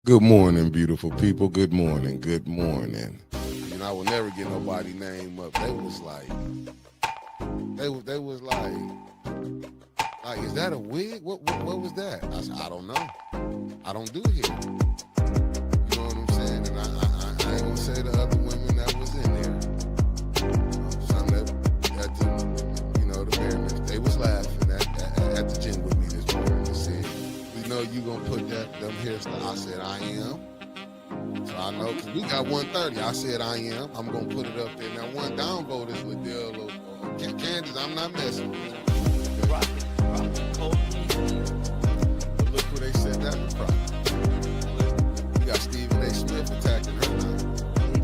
Good morning, beautiful people. Good morning. Good morning. You know, I would never get nobody name up. They was like, is that a wig? What was that? I said, I don't know. I don't do hair. You know what I'm saying? And I ain't gonna say the other women that was in there. Some that the marriage, they was laughing at the gym with me this morning and said, we know you gonna put them hairstyles. I said, I am. So I know, because we got 130. I said I am. I'm going to put it up there. Now, one downvote is Liddell or Candace. I'm not messing with you. Rocket, cold. But look who they said that was from. You got Stephen A. Smith attacking her now.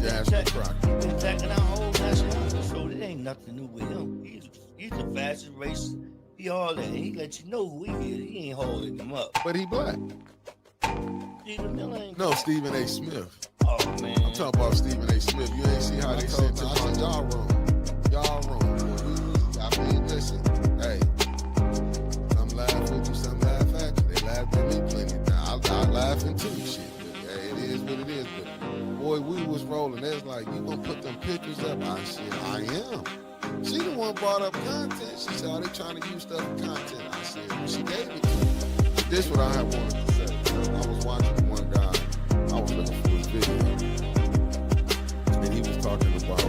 Jasmine Crockett. He's attacking our whole nationality, so it ain't nothing new with him. He's the fastest race. He all that. He let you know who he is. He ain't holding him up. But he black. Stephen Miller ain't. No, Stephen A. Smith. Oh, man. I'm talking about Stephen A. Smith. You ain't see how they said to me, y'all wrong. Y'all wrong. I mean, listen, hey, some laugh with you, some laugh at you. They laughed at me plenty of times. I laughing too, shit. But, hey, it is what it is. But, boy, we was rolling. They was like, you gonna put them pictures up? I said, I am. She the one brought up content. She said, they trying to use stuff for content. I said, well, she gave it to me. This what I wanted to say. I was watching one guy. I was looking for his video, and he was talking about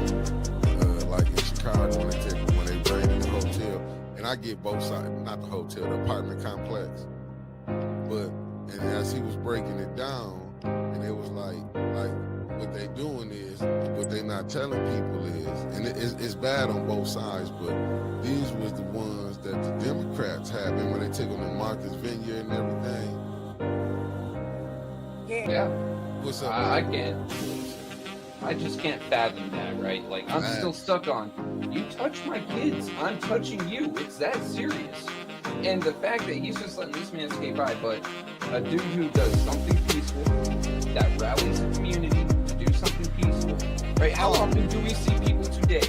like in Chicago when they raided the hotel. And I get both sides, not the hotel, the apartment complex. But and as he was breaking it down, and it was like what they doing is, what they not telling people is, and it's bad on both sides, but these was the ones that the Democrats had when they took them to Martha's Vineyard and everything. Yeah. What's up? I just can't fathom that, right? Like, I'm still stuck on, you touch my kids, I'm touching you. It's that serious. And the fact that he's just letting this man skate by, but a dude who does something peaceful, that rallies the community to do something peaceful, right? How often do we see people today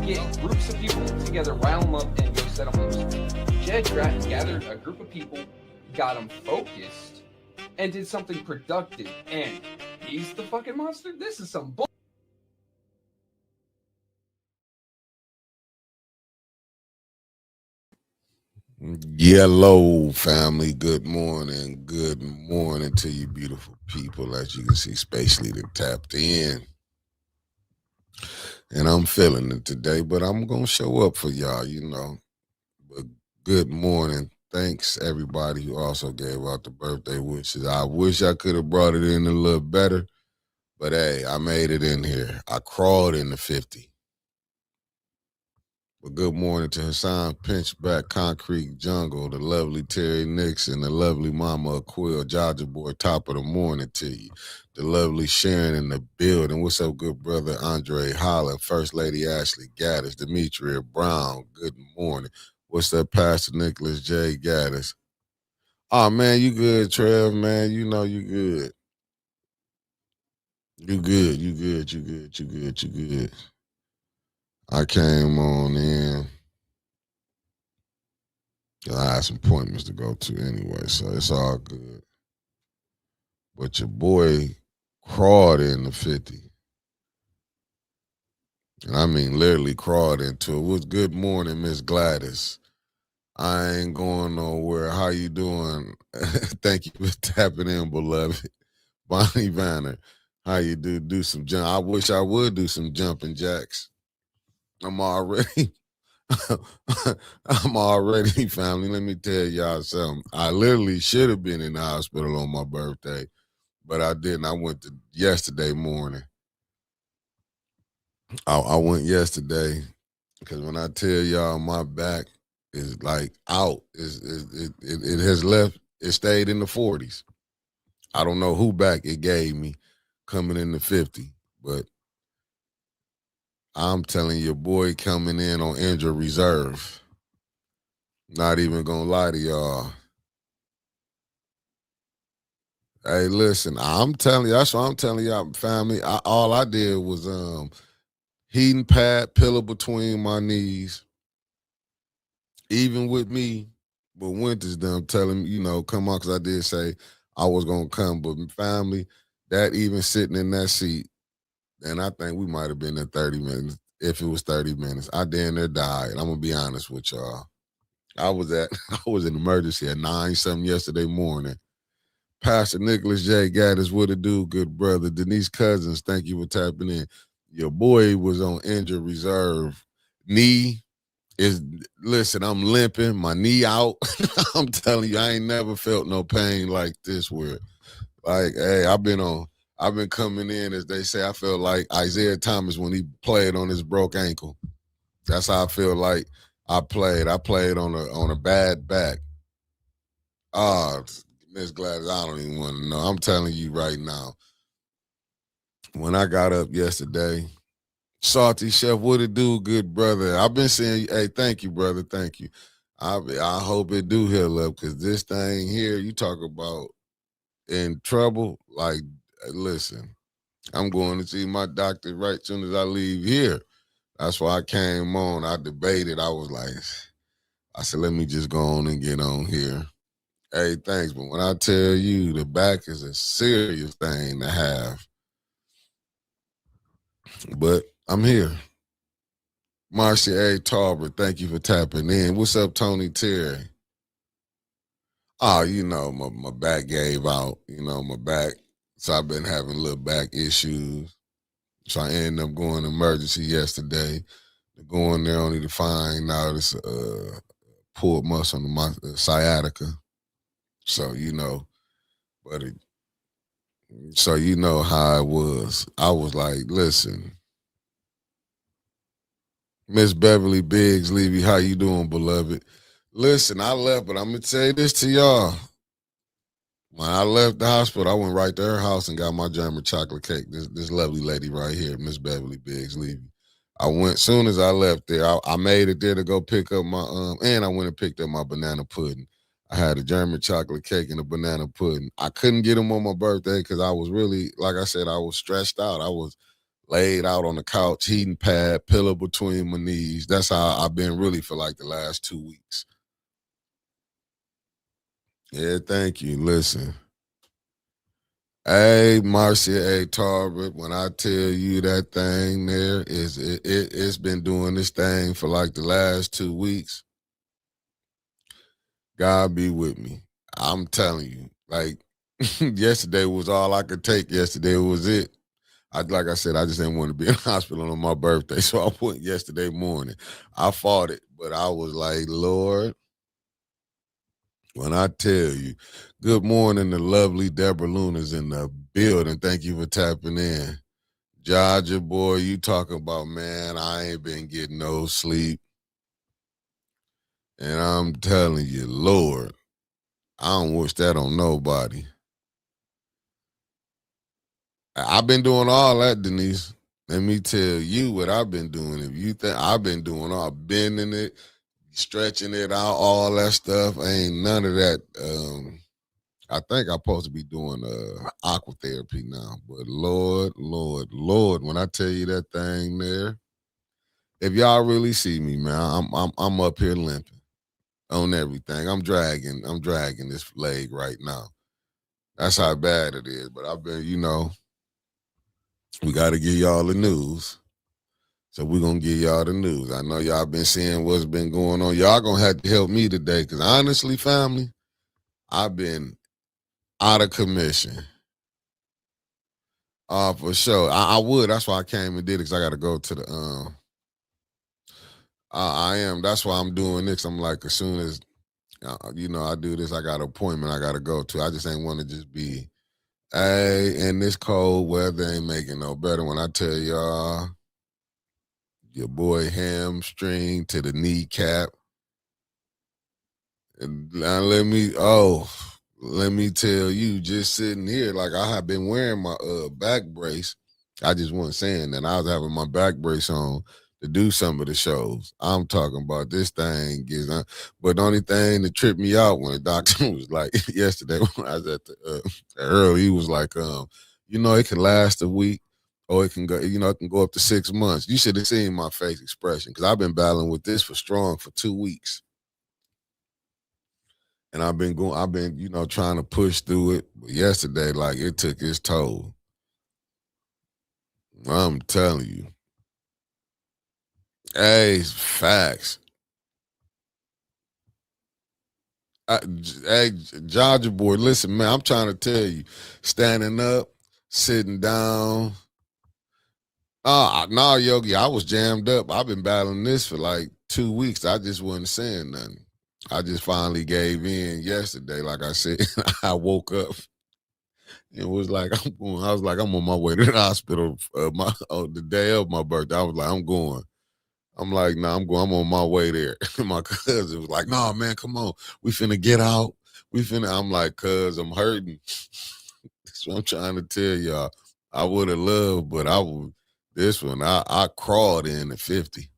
get groups of people together, rile them up, and go set them loose? Jed gathered a group of people, got them focused, and did something productive, and he's the fucking monster? This is some bull. Yellow family, good morning. Good morning to you beautiful people. As you can see, Spacely810 tapped in. And I'm feeling it today, but I'm going to show up for y'all, But good morning. Thanks, everybody who also gave out the birthday wishes. I wish I could have brought it in a little better, but hey, I made it in here. I crawled in the 50. Well, good morning to Hassan Pinchback, Concrete Jungle, the lovely Terry Nixon, the lovely Mama Quill, Georgia Boy, top of the morning to you. The lovely Sharon in the building. What's up, good brother Andre Holland, First Lady Ashley Gaddis, Demetria Brown, good morning. What's up, Pastor Nicholas J. Gaddis? Oh, man, you good, Trev, man. You know you good. You good, you good, you good, you good, you good. I came on in. I had some appointments to go to anyway, so it's all good. But your boy crawled in the 50. And I mean literally crawled into it. What's good morning, Miss Gladys? I ain't going nowhere. How you doing? Thank you for tapping in, beloved. Bonnie Vanner, how you do some jump? I wish I would do some jumping jacks. I'm already family. Let me tell y'all something. I literally should have been in the hospital on my birthday, but I didn't. I went to yesterday morning. I went yesterday because when I tell y'all my back is like out, it has left. It stayed in the 40s. I don't know who back it gave me coming in the 50, but I'm telling your boy coming in on injured reserve. Not even gonna lie to y'all. Hey, listen, I'm telling you, that's what I'm telling y'all, family. All I did was heating pad, pillow between my knees. Even with me, but Winter's them telling me, come on, because I did say I was gonna come, but family, that even sitting in that seat, and I think we might have been there 30 minutes. If it was 30 minutes, I damn near died. I'm gonna be honest with y'all. I was at I was in emergency at 9 something yesterday morning. Pastor Nicholas J. Gaddis, what it do, good brother. Denise Cousins, thank you for tapping in. Your boy was on injured reserve. Knee is listen, I'm limping, my knee out. I'm telling you, I ain't never felt no pain like this where like, hey, I've been coming in, as they say, I feel like Isaiah Thomas when he played on his broke ankle. That's how I feel like I played. I played on a bad back. Ah, Miss Gladys, I don't even want to know. I'm telling you right now. When I got up yesterday, Salty Chef, what it do, good brother? I've been saying, hey, thank you, brother, thank you. I hope it do heal up because this thing here, you talk about in trouble. Like, listen, I'm going to see my doctor right soon as I leave here. That's why I came on. I debated. I was like, I said, let me just go on and get on here. Hey, thanks. But when I tell you the back is a serious thing to have, but I'm here. Marcia A. Talbot, thank you for tapping in. What's up, Tony Terry? Oh, my back gave out, my back. So I've been having little back issues. So I ended up going to emergency yesterday. Going there only to find out it's pulled muscle in my sciatica. So, but so you know how it was. I was like, listen, Miss Beverly Biggs Levy, how you doing, beloved? Listen, I left, but I'm gonna say this to y'all. When I left the hospital, I went right to her house and got my German chocolate cake. This lovely lady right here, Miss Beverly Biggs Levy. I went soon as I left there. I made it there to go pick up my and I went and picked up my banana pudding. I had a German chocolate cake and a banana pudding. I couldn't get them on my birthday because I was really, like I said, I was stressed out. I was laid out on the couch, heating pad, pillow between my knees. That's how I've been really for like the last 2 weeks. Yeah, thank you. Listen. Hey, Marcia A. Talbot, when I tell you that thing there it's been doing this thing for like the last 2 weeks. God be with me. I'm telling you, like yesterday was all I could take. Yesterday was it. Like I said, I just didn't want to be in the hospital on my birthday, so I went yesterday morning. I fought it, but I was like, Lord, when I tell you, good morning, the lovely Deborah Luna's in the building. Thank you for tapping in. Georgia boy, you talking about, man, I ain't been getting no sleep. And I'm telling you, Lord, I don't wish that on nobody. I've been doing all that, Denise. Let me tell you what I've been doing. If you think I've been doing all bending it, stretching it out, all that stuff, ain't none of that. I think I'm supposed to be doing aqua therapy now. But Lord, Lord, Lord, when I tell you that thing there, if y'all really see me, man, I'm up here limping on everything. I'm dragging this leg right now. That's how bad it is. But I've been, we got to give y'all the news. So we're going to give y'all the news. I know y'all been seeing what's been going on. Y'all going to have to help me today because honestly, family, I've been out of commission. For sure. I would. That's why I came and did it because I got to go to the I am. That's why I'm doing this. I'm like, as soon as I do this, I got an appointment I got to go to. I just ain't want to just be, hey, and this cold weather ain't making no better. When I tell y'all, your boy hamstring to the kneecap. And now let me tell you, just sitting here, like I have been wearing my back brace. I just wasn't saying that. I was having my back brace on to do some of the shows. I'm talking about this thing is, but the only thing that tripped me out when the doctor was like yesterday when I was at the early, he was like, it can last a week or it can go, it can go up to 6 months. You should have seen my face expression because I've been battling with this for 2 weeks. And I've been, trying to push through it. But yesterday, like it took its toll. I'm telling you. Hey, facts. Hey, Georgia boy, listen, man, I'm trying to tell you, standing up, sitting down. No, Yogi, I was jammed up. I've been battling this for like 2 weeks. I just wasn't saying nothing. I just finally gave in yesterday. Like I said, I woke up and was like, I'm going. I was like, I'm on my way to the hospital. The day of my birthday, I was like, I'm going. I'm like, nah, I'm going. I'm on my way there. My cousin was like, nah, man, come on. We finna get out. I'm like, cuz I'm hurting. That's what I'm trying to tell y'all. I would have loved, but this one, I crawled in at 50.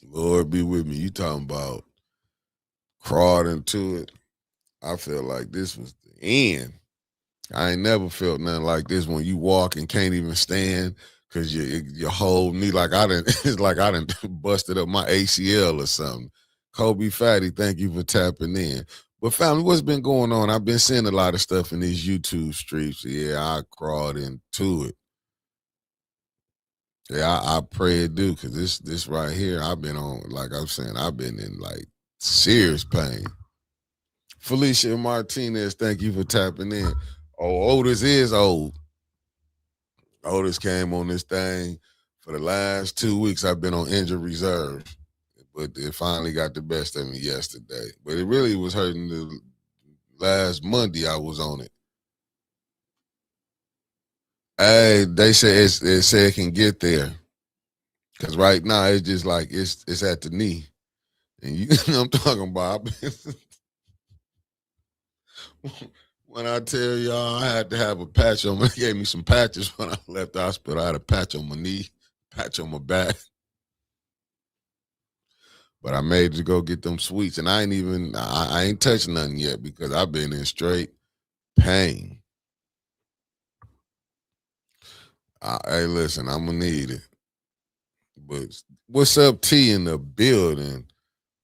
Lord be with me. You talking about crawled into it. I felt like this was the end. I ain't never felt nothing like this when you walk and can't even stand because your whole knee, like I didn't, it's like I didn't busted up my ACL or something. Kobe Fatty, thank you for tapping in. But family, what's been going on? I've been seeing a lot of stuff in these YouTube streams. Yeah, I crawled into it. Yeah, I pray it do because this right here, I've been on, like I'm saying, I've been in like serious pain. Felicia Martinez, thank you for tapping in. Oh, Otis is old. Otis came on this thing for the last 2 weeks. I've been on injured reserve, but it finally got the best of me yesterday. But it really was hurting the last Monday I was on it. Hey, they say it said it can get there. Cause right now it's just like it's at the knee. And you know what I'm talking about. When I tell y'all I had to have a patch on, they gave me some patches when I left the hospital. I had a patch on my knee, patch on my back. But I made to go get them sweets, and I ain't touched nothing yet because I've been in straight pain. Hey, listen, I'm gonna need it. But what's up, T in the building?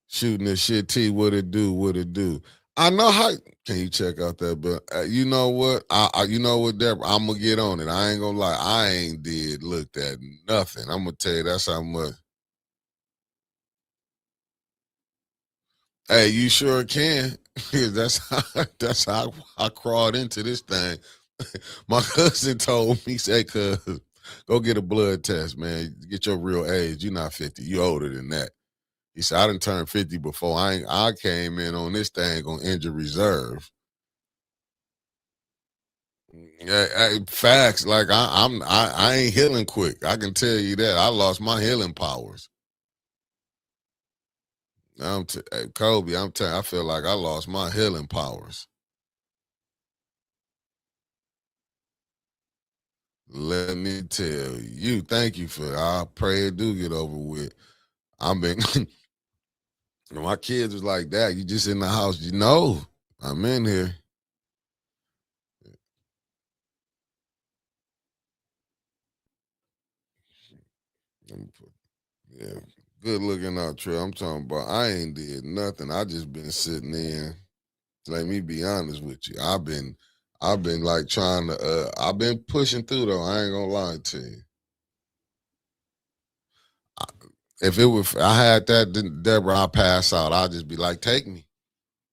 Shooting this shit, T. What it do? What it do? I know how. Can you check out that? But you know what? You know what, Deborah? I'm gonna get on it. I ain't gonna lie. I ain't looked at nothing. I'm gonna tell you that's how much. Hey, you sure can. That's how I crawled into this thing. My cousin told me, say, cuz, go get a blood test, man. Get your real age. You're not 50. You older than that. He said, I done turned 50 before. I came in on this thing on injured reserve. Yeah, facts. Like I ain't healing quick. I can tell you that. I lost my healing powers. Hey, Kobe, I'm telling you, I feel like I lost my healing powers. Let me tell you, thank you for that. I pray it do get over with. I've been my kids was like that. You just in the house, you know. I'm in here. Yeah. Good looking out, Trey. I'm talking about I ain't did nothing. I just been sitting in. Let me be honest with you. I've been like trying to I've been pushing through though. I ain't gonna lie to you. If it was I had that Deborah, I pass out. I'll just be like, take me.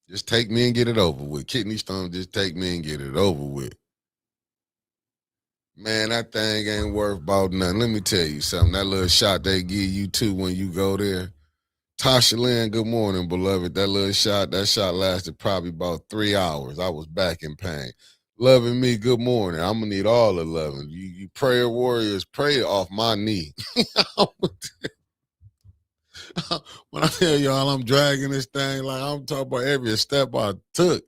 Just take me and get it over with. Kidney stone, just take me and get it over with. Man, that thing ain't worth about nothing. Let me tell you something. That little shot they give you too when you go there. Tasha Lynn, good morning, beloved. That shot lasted probably about 3 hours. I was back in pain. Loving me, good morning. I'm gonna need all the loving. You prayer warriors, pray off my knee. When I tell y'all I'm dragging this thing, like I'm talking about every step I took.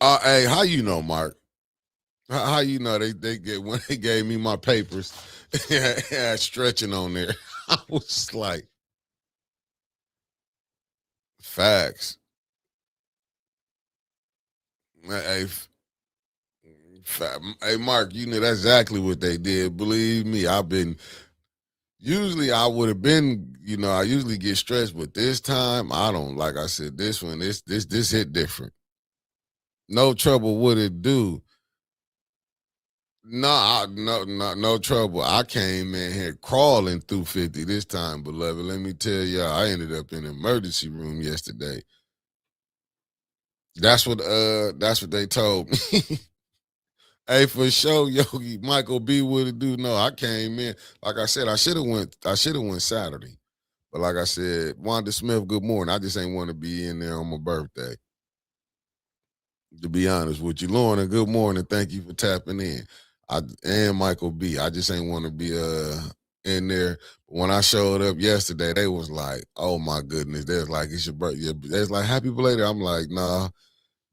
Hey, how you know, Mark? How you know they get when they gave me my papers, it had stretching on there. I was like, facts. Hey, Hey, Mark, you know that's exactly what they did. Believe me, usually I would have been, I usually get stressed, but this time I don't. Like I said, this one, this hit different. No trouble would it do. No trouble. I came in here crawling through 50 this time, beloved. Let me tell y'all, I ended up in the emergency room yesterday. That's what they told me. Hey, for sure, Yogi Michael B would have do. No, I came in. Like I said, I should have went Saturday. But like I said, Wanda Smith, good morning. I just ain't want to be in there on my birthday. To be honest with you. Lorna, good morning. Thank you for tapping in. And Michael B. I just ain't want to be in there. When I showed up yesterday, they was like, oh my goodness. They was like, it's your birthday. They was like, happy belated. I'm like, nah.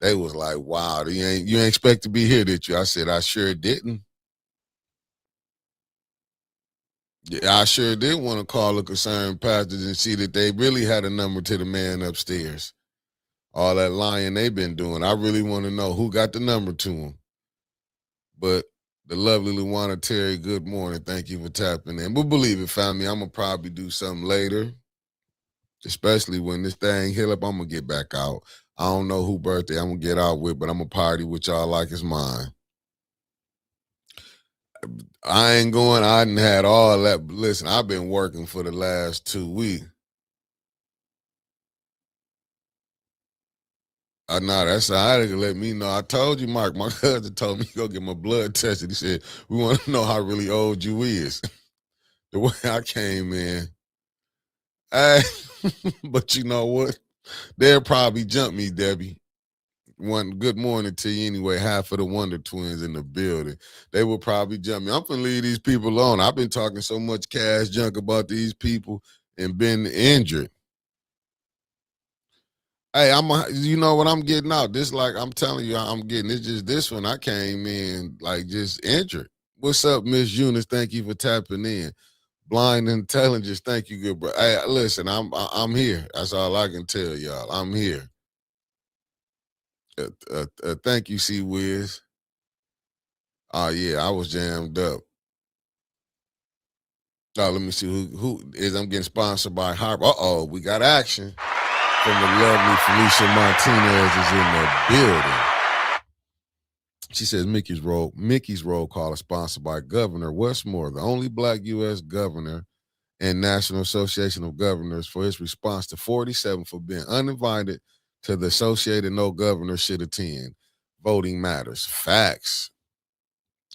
They was like, wow, you ain't expect to be here, did you? I said, I sure didn't. Yeah, I sure did want to call a concerned pastor and see that they really had a number to the man upstairs. All that lying they've been doing. I really want to know who got the number to him. But the lovely Luana Terry, good morning. Thank you for tapping in. But believe it, family, I'm going to probably do something later, especially when this thing heal up. I'm going to get back out. I don't know who birthday I'm going to get out with, but I'm going to party with y'all like it's mine. I ain't going. I done had all that. Listen, I've been working for the last 2 weeks. I know that's how they let me know. I told you, Mark. My cousin told me to go get my blood tested. He said we want to know how really old you is. The way I came in, but you know what? They'll probably jump me, Debbie. One good morning to you anyway. Half of the Wonder Twins in the building. They will probably jump me. I'm gonna leave these people alone. I've been talking so much cash junk about these people and been injured. Hey, you know what I'm getting out. This, like I'm telling you, I'm getting. It's just this one. I came in like just injured. What's up, Miss Eunice? Thank you for tapping in. Blind intelligence. Thank you, good bro. Hey, listen, I'm here. That's all I can tell y'all. I'm here. Thank you, C Wiz. Oh yeah, I was jammed up. Oh, let me see who is. I'm getting sponsored by Harp. We got action from the lovely Felicia Martinez is in the building. She says Mickey's roll call is sponsored by Governor Westmore, the only black U.S. governor and National Association of Governors, for his response to 47 for being uninvited to the Associated No Governor Should Attend. Voting matters. Facts.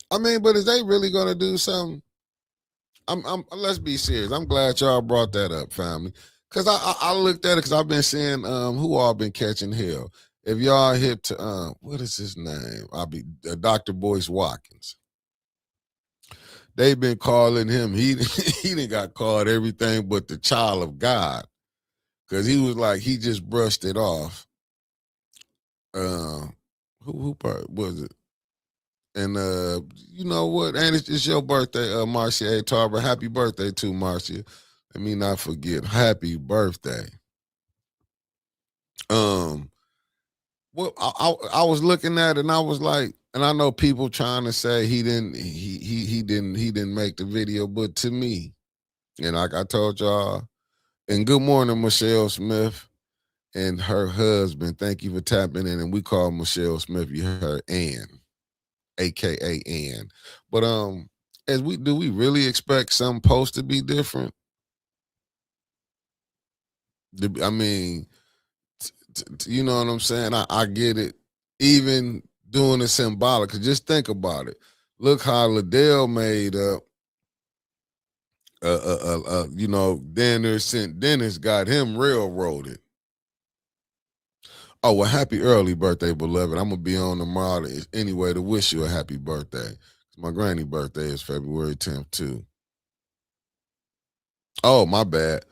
I mean, but is they really gonna do something? Let's be serious. I'm glad y'all brought that up, family. Cause I looked at it because I've been seeing who all been catching hell. If y'all hip to what is his name? I'll be Dr. Boyce Watkins. They've been calling him. He he done got called everything but the child of God. Cause he was like he just brushed it off. Who part was it? And you know what? And it's your birthday, Marcia A. Tarver. Happy birthday to Marcia. Let me not forget. Happy birthday. Well, I was looking at it and I was like, and I know people trying to say he didn't make the video, but to me, and like I told y'all, and good morning, Michelle Smith and her husband. Thank you for tapping in. And we call Michelle Smith, you heard her Ann, aka Ann. But as we really expect some posts to be different? I mean, you know what I'm saying? I get it. Even doing the symbolic, 'cause just think about it. Look how Liddell made up. Dennis St. Dennis got him railroaded. Oh, well, happy early birthday, beloved. I'm gonna be on tomorrow anyway to wish you a happy birthday. My granny birthday is February 10th too. Oh, my bad.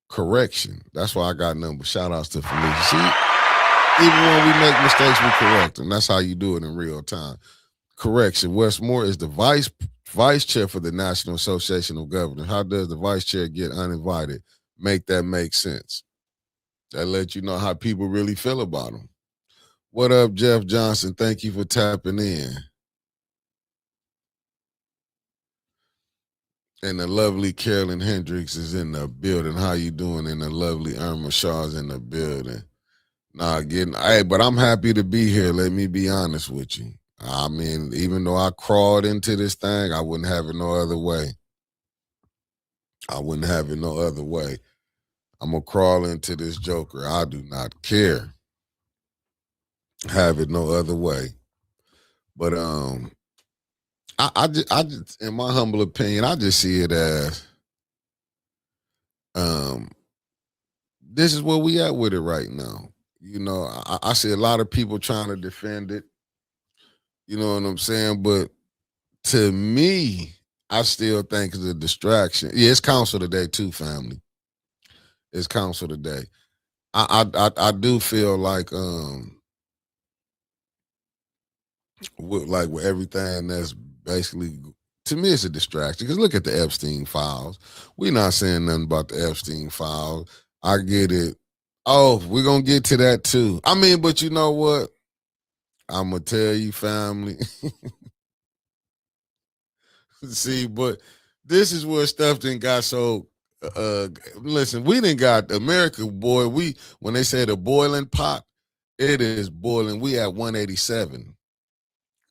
Correction. That's why I got number. Shout outs to Felicia. See, even when we make mistakes, we correct them. That's how you do it in real time. Correction. Westmore is the vice chair for the National Association of Governors. How does the vice chair get uninvited? Make that make sense. That let you know how people really feel about him. What up, Jeff Johnson? Thank you for tapping in. And the lovely Carolyn Hendricks is in the building. How you doing? And the lovely Irma Shaw's in the building. But I'm happy to be here. Let me be honest with you. I mean, even though I crawled into this thing, I wouldn't have it no other way. I wouldn't have it no other way. I'm gonna crawl into this joker. I do not care. Have it no other way. But I just, in my humble opinion, I just see it as um, this is where we at with it right now. You know, I see a lot of people trying to defend it. You know what I'm saying? But to me, I still think it's a distraction. Yeah, it's council today too, family. It's council today. I do feel like with everything that's basically, to me, it's a distraction. Because look at the Epstein files. We're not saying nothing about the Epstein files. I get it. Oh, we're gonna get to that too. I mean, but you know what? I'm gonna tell you, family. See, but this is where stuff didn't got so. Listen, we didn't got America, boy. We when they say the boiling pot, it is boiling. We at 187.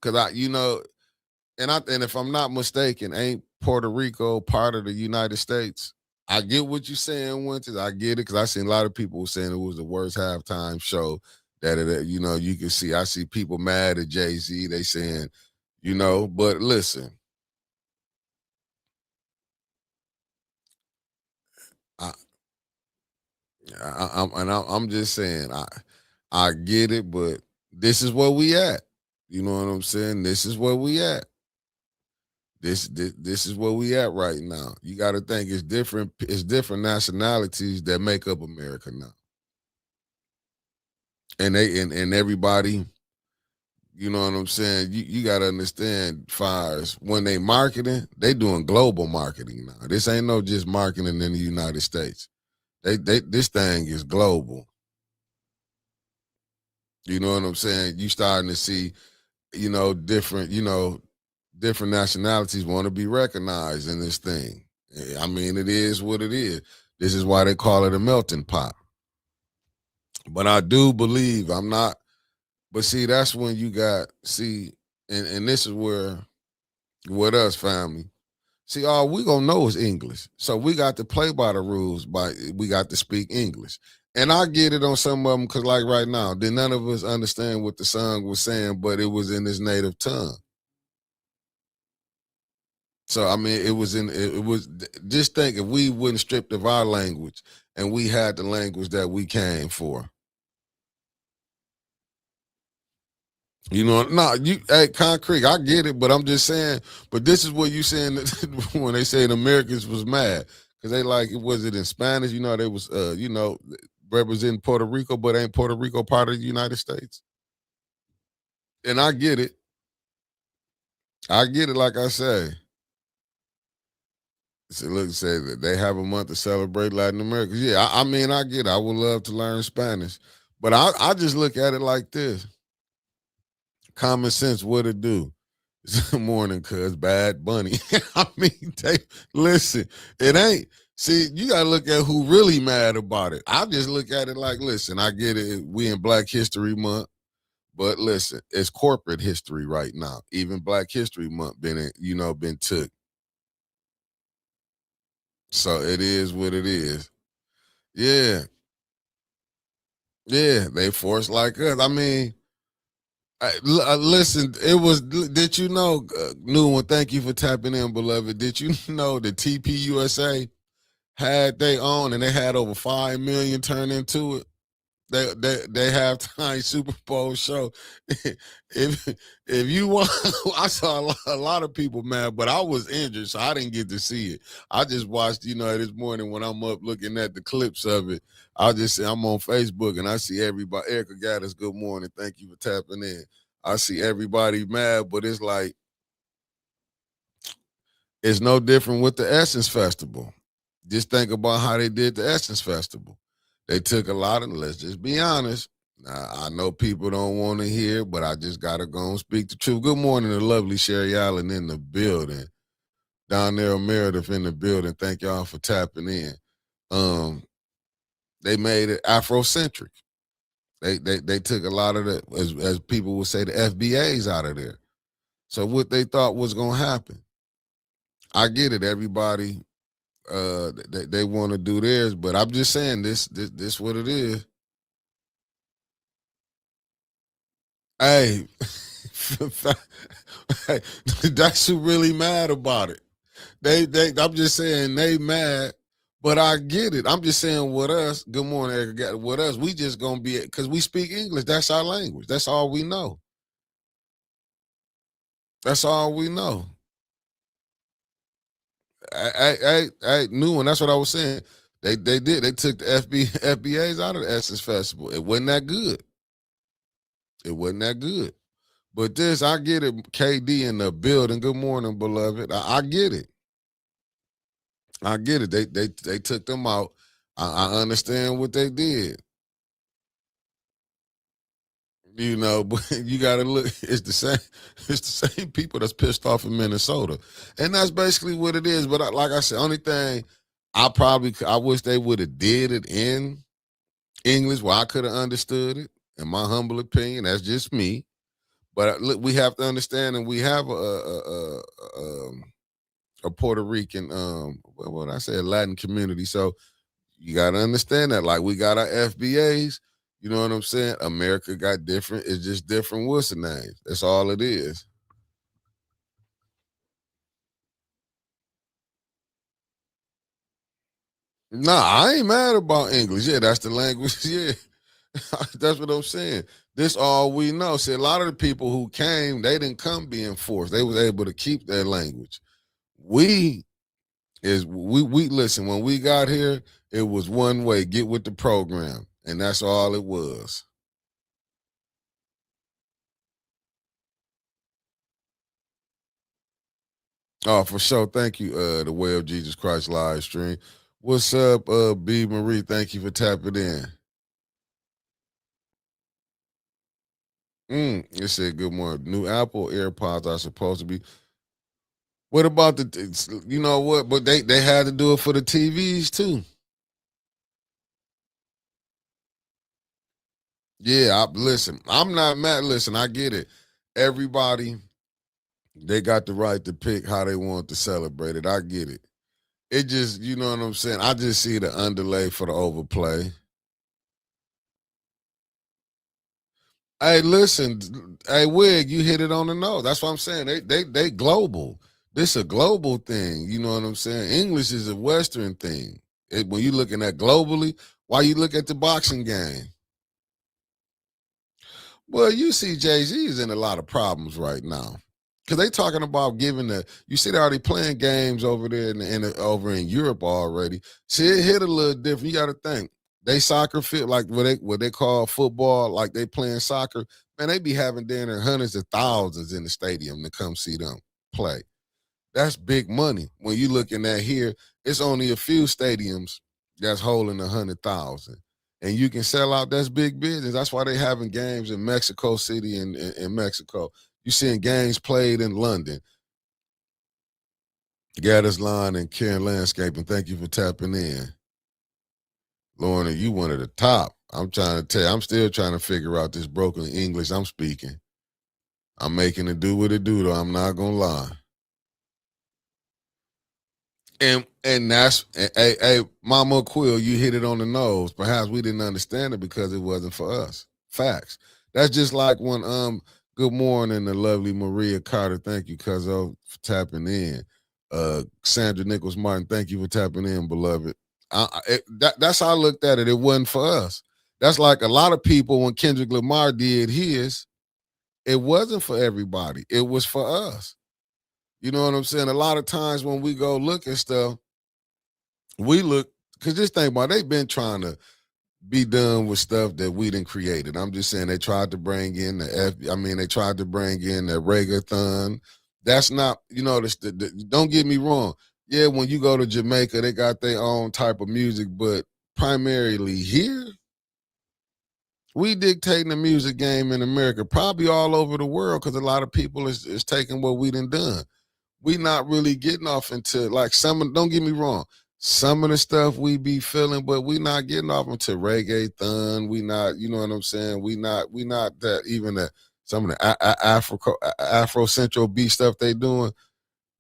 Cause and if I'm not mistaken, ain't Puerto Rico part of the United States? I get what you're saying, Winters. I get it because I seen a lot of people saying it was the worst halftime show you can see. I see people mad at Jay-Z. They saying, but listen, I, I'm just saying, I get it, but this is where we at. You know what I'm saying? This is where we at. This is where we at right now. You got to think it's different. It's different nationalities that make up America now, and everybody. You know what I'm saying? You got to understand, fires when they marketing, they doing global marketing now. This ain't no just marketing in the United States. They this thing is global. You know what I'm saying? You starting to see, different nationalities want to be recognized in this thing. I mean, it is what it is. This is why they call it a melting pot. But I do believe I'm not. But see, that's when and this is where with us family. See, all we gonna know is English, so we got to play by the rules. We got to speak English, and I get it on some of them because, like right now, then none of us understand what the song was saying, but it was in his native tongue. So I mean, it was just think if we wouldn't stripped of our language and we had the language that we came for. Hey, concrete, I get it, but I'm just saying, but this is what you saying when they say the Americans was mad. Because they like, was it in Spanish? They was, representing Puerto Rico, but ain't Puerto Rico part of the United States? And I get it. I get it, like I say. So look, say that they have a month to celebrate Latin America. Yeah, I mean, I get it. I would love to learn Spanish. But I just look at it like this. Common sense, what it do? Good morning, cuz Bad Bunny. I mean, listen, it ain't. See, you gotta look at who really mad about it. I just look at it like, listen, I get it. We in Black History Month, but listen, it's corporate history right now. Even Black History Month been took. So it is what it is. Yeah, yeah, they forced like us. I mean, listen, it was. Did you know, new one? Thank you for tapping in, beloved. Did you know that TPUSA had they own and they had over 5 million turn into it? They have time Super Bowl show. if you want, I saw a lot of people mad, but I was injured, so I didn't get to see it. I just watched, this morning when I'm up looking at the clips of it. I just say I'm on Facebook and I see everybody. Erica Gaddis, good morning. Thank you for tapping in. I see everybody mad, but it's like it's no different with the Essence Festival. Just think about how they did the Essence Festival. They took a lot of, let's just be honest, Now, I know people don't want to hear, but I just gotta go and speak the truth. Good morning to lovely Sherry Allen in the building. Down there, Meredith in the building. Thank y'all for tapping in. They made it Afrocentric. They took a lot of the, as people would say, the FBAs out of there. So what they thought was gonna happen. I get it. Everybody, they want to do theirs, but I'm just saying this what it is. Hey, hey, that's who really mad about it. I'm just saying they mad, but I get it. I'm just saying with us, good morning, Eric. With us, we just gonna be, because we speak English. That's our language. That's all we know. That's all we know. I knew, and that's what I was saying. They did. They took the FBAs out of the Essence Festival. It wasn't that good. It wasn't that good. But this, I get it. KD in the building. Good morning, beloved. I get it. I get it. They took them out. I understand what they did. You know, but you got to look. It's the same. It's the same people that's pissed off in Minnesota, and that's basically what it is. But like I said, only thing I wish they would have did it in English where I could have understood it. In my humble opinion, that's just me. But look, we have to understand, and we have a Puerto Rican, what would I say, a Latin community. So you got to understand that. Like, we got our FBAs. You know what I'm saying? America got different. It's just different. What's the name? That's all it is. Nah, I ain't mad about English. Yeah, that's the language. Yeah, that's what I'm saying. This all we know. See, a lot of the people who came, they didn't come being forced. They was able to keep their language. We we listen, when we got here, it was one way, get with the program. And that's all it was. Oh, for sure. Thank you, the Way of Jesus Christ live stream. What's up, B Marie? Thank you for tapping in. It said good morning. New Apple AirPods are supposed to be. What about you know what? But they had to do it for the TVs too. Yeah, listen, I'm not mad. Listen, I get it. Everybody, they got the right to pick how they want to celebrate it. I get it. It just, you know what I'm saying? I just see the underlay for the overplay. Hey, listen, hey Wig, you hit it on the nose. That's what I'm saying. They global. This a global thing. You know what I'm saying? English is a Western thing. When you looking at globally, why you look at the boxing game? Well, you see, Jay-Z is in a lot of problems right now. Cause they talking about giving you see they're already playing games over there over in Europe already. See, it hit a little different. You got to think they soccer fit like what they call football, like they playing soccer. Man, they be having there hundreds of thousands in the stadium to come see them play. That's big money. When you looking at here, it's only a few stadiums that's holding 100,000, and you can sell out. That's big business. That's why they having games in Mexico City and in Mexico. You seeing games played in London. Gaddis Line and Karen Landscaping. Thank you for tapping in. Lorna, you one of the top. I'm trying to tell you, I'm still trying to figure out this broken English I'm speaking. I'm making it do what it do, though. I'm not gonna lie. And that's hey, Mama Quill, you hit it on the nose. Perhaps we didn't understand it because it wasn't for us. Facts. That's just like when good morning, the lovely Maria Carter. Thank you, Cuzzo, for tapping in. Sandra Nichols Martin, thank you for tapping in, beloved. That's how I looked at it. It wasn't for us. That's like a lot of people when Kendrick Lamar did his, it wasn't for everybody. It was for us. You know what I'm saying? A lot of times when we go look at stuff, we look, because this thing about they've been trying to be done with stuff that we didn't create. I'm just saying they tried to bring in they tried to bring in the reggaeton. That's not, don't get me wrong. Yeah, when you go to Jamaica, they got their own type of music, but primarily here, We dictating the music game in America, probably all over the world, because a lot of people is taking what we done. We not really getting off into like don't get me wrong, some of the stuff we be feeling, but we not getting off into reggaeton. We not, you know what I'm saying? We not that even that some of the Afro Central beat stuff they doing.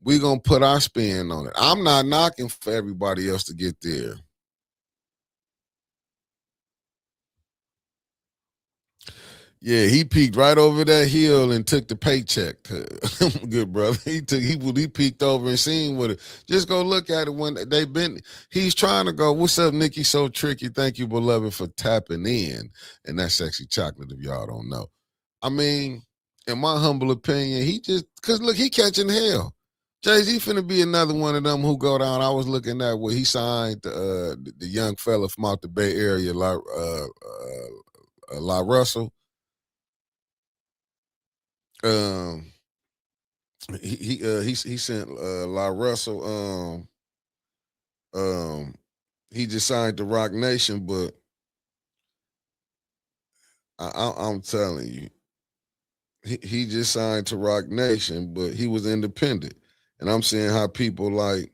We gonna put our spin on it. I'm not knocking for everybody else to get there. Yeah, he peeked right over that hill and took the paycheck. Good brother. He peeked over and seen what it. Just go look at it when they've been. He's trying to go. What's up, Nikki? So tricky. Thank you, beloved, for tapping in. And that's sexy chocolate. If y'all don't know, I mean, in my humble opinion, he just because look, he catching hell. Jay-Z finna be another one of them who go down. I was looking at where he signed the young fella from out the Bay Area, La Russell. Um, he sent La Russell. He just signed to Rock Nation, but I'm telling you, he just signed to Rock Nation, but he was independent, and I'm seeing how people like.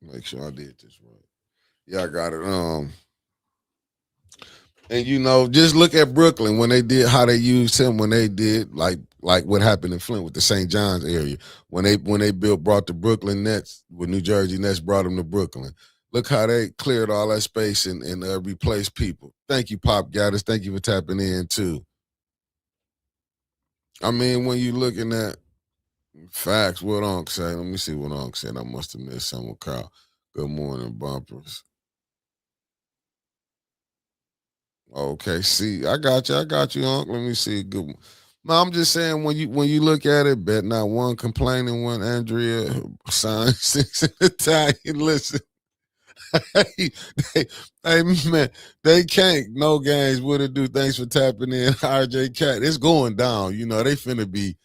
Make sure I did this right. Yeah, I got it. And you know, just look at Brooklyn when they did how they used him when they did like what happened in Flint with the St. John's area when they brought the Brooklyn Nets with New Jersey Nets brought them to Brooklyn. Look how they cleared all that space and replaced people. Thank you, Pop Gaddis. Thank you for tapping in too. I mean, when you looking at facts, what Unc say? Let me see what Unc said. I must have missed some with Carl. Good morning, bumpers. Okay, see, I got you, Unc. Let me see. Good. No, I'm just saying when you look at it, bet not one complaining when Andrea signed 6 in Italian. Listen, hey, hey, man, they can't. No games. What it do? Thanks for tapping in, RJ Cat. It's going down. You know they finna be.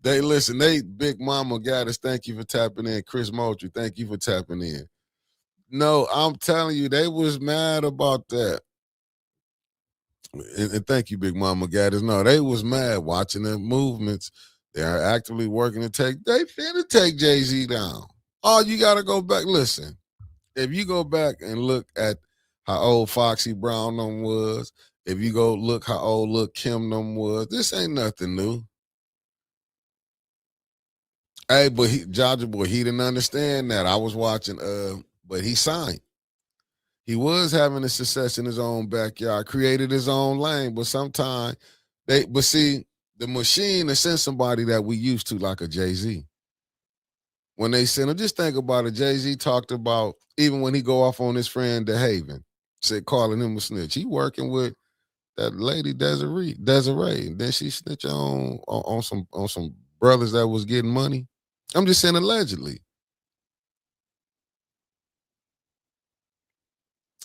They listen. They Big Mama got us. Thank you for tapping in, Chris Moultrie. Thank you for tapping in. No, I'm telling you, they was mad about that. And thank you, Big Mama Gaddis. No, they was mad watching the movements. They are actively working to they finna take Jay-Z down. Oh, you gotta go back. Listen, if you go back and look at how old Foxy Brown them was, if you go look how old Lil Kim them was, this ain't nothing new. Hey, but Jaja Boy, he didn't understand that. I was watching, but he signed. He was having a success in his own backyard, created his own lane, but sometimes but see, the machine to send somebody that we used to, like a Jay-Z. When they send him, just think about it. Jay-Z talked about, even when he go off on his friend DeHaven, said calling him a snitch. He working with that lady Desiree. And then she snitched on some brothers that was getting money. I'm just saying allegedly.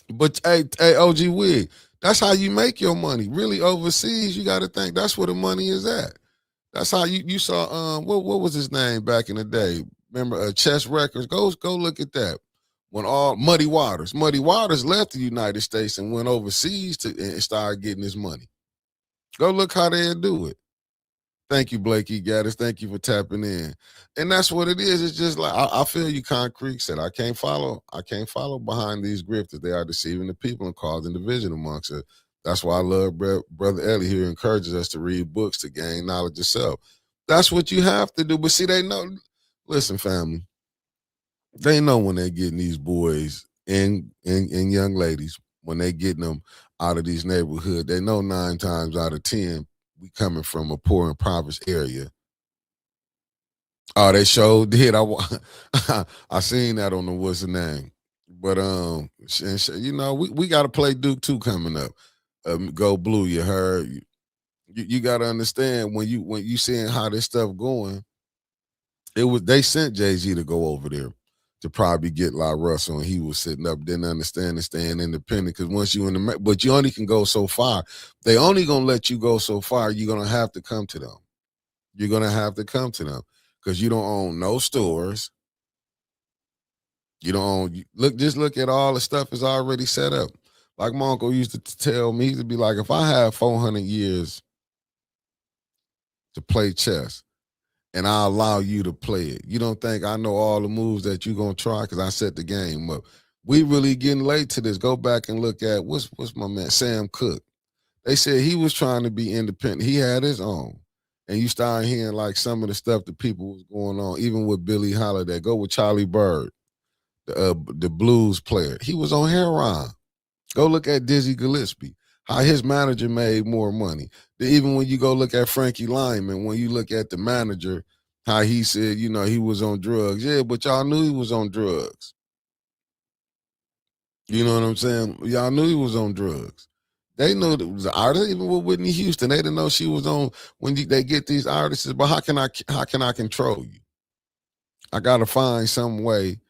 But hey, OG Wig, that's how you make your money. Really overseas, you got to think that's where the money is at. That's how you saw what was his name back in the day? Remember Chess Records? Go look at that. When all Muddy Waters left the United States and went overseas and started getting his money. Go look how they do it. Thank you, Blakey Gaddis. Thank you for tapping in. And that's what it is. It's just like I feel you, Concrete said. I can't follow behind these grifters. They are deceiving the people and causing division amongst us. That's why I love Brother Ellie here encourages us to read books to gain knowledge of self. That's what you have to do. But see, they know. Listen, family, they know when they're getting these boys and young ladies, when they getting them out of these neighborhoods, they know 9 times out of 10 we coming from a poor impoverished area. Oh, they showed did. I seen that on the what's the name, but you know we got to play Duke 2 coming up. Go Blue, you heard. You got to understand when you seeing how this stuff going. They sent Jay-Z to go over there to probably get La Russell, and he was sitting up, didn't understand and staying independent. Because once you in the, but you only can go so far. They only gonna let you go so far. You're gonna have to come to them. You're gonna have to come to them because you don't own no stores. You don't just look at all the stuff is already set up. Like my uncle used to tell me, he used to be like, if I have 400 years to play chess and I allow you to play it, you don't think I know all the moves that you're gonna try because I set the game up. We really getting late to this. Go back and look at what's my man Sam Cooke. They said he was trying to be independent. He had his own. And you start hearing like some of the stuff that people was going on, even with Billie Holiday. Go with Charlie Bird, the blues player. He was on heroin. Go look at Dizzy Gillespie, how his manager made more money. Even when you go look at Frankie Lyman, when you look at the manager, how he said, he was on drugs. Yeah, but y'all knew he was on drugs. You know what I'm saying? Y'all knew he was on drugs. They knew that it was an artist, even with Whitney Houston. They didn't know she was on when they get these artists. But how can I control you? I gotta find some way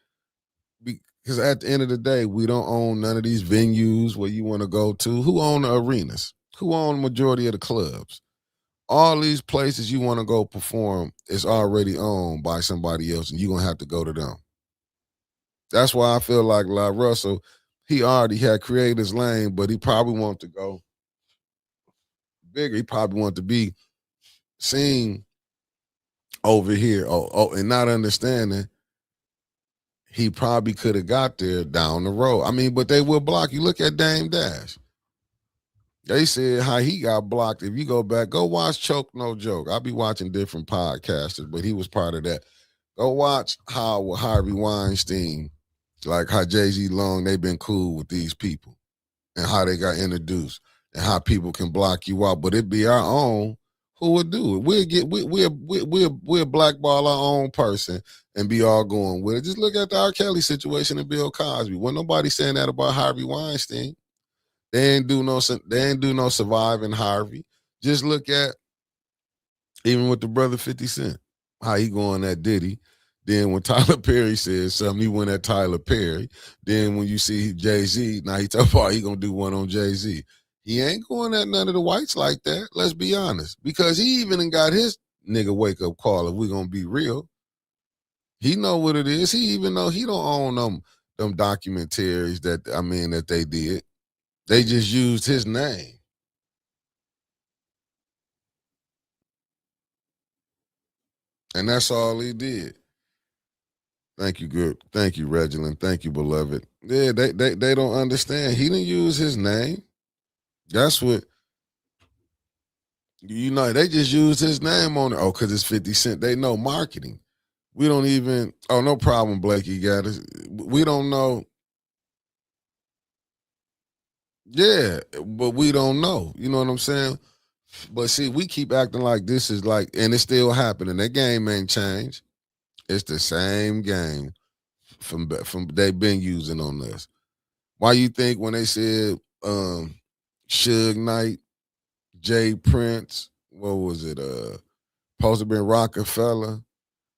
because at the end of the day, we don't own none of these venues where you want to go to. Who own the arenas? Who own the majority of the clubs? All these places you want to go perform is already owned by somebody else, and you're gonna have to go to them. That's why I feel like Russell, he already had created his lane, but he probably wanted to go bigger. He probably wanted to be seen over here. And not understanding he probably could have got there down the road. I mean, but they will block you. Look at Dame Dash. They said how he got blocked. If you go back, go watch Choke No Joke. I'll be watching different podcasters, but he was part of that. Go watch how with Harvey Weinstein, like how Jay-Z Long, they've been cool with these people and how they got introduced and how people can block you out. But it be our own who would do it. We'll blackball our own person and be all going with it. Just look at the R. Kelly situation and Bill Cosby. When nobody saying that about Harvey Weinstein, they ain't do no surviving Harvey. Just look at even with the brother 50 Cent, how he going at Diddy. Then when Tyler Perry says something, he went at Tyler Perry. Then when you see Jay-Z, now he talking about he gonna do one on Jay-Z. He ain't going at none of the whites like that. Let's be honest. Because he even got his nigga wake up call if we gonna be real. He know what it is. He even know he don't own them documentaries that they did. They just used his name. And that's all he did. Thank you, good. Thank you, Reginald. Thank you, beloved. Yeah, they don't understand. He didn't use his name. That's what, they just used his name on it. Oh, because it's 50 Cent. They know marketing. We don't even, no problem, Blakey got us. We don't know. Yeah, but we don't know. You know what I'm saying? But see, we keep acting like this is like, and it's still happening. That game ain't changed. It's the same game from they've been using on us. Why you think when they said Suge Knight, Jay Prince, what was it? Supposed to be Rockefeller,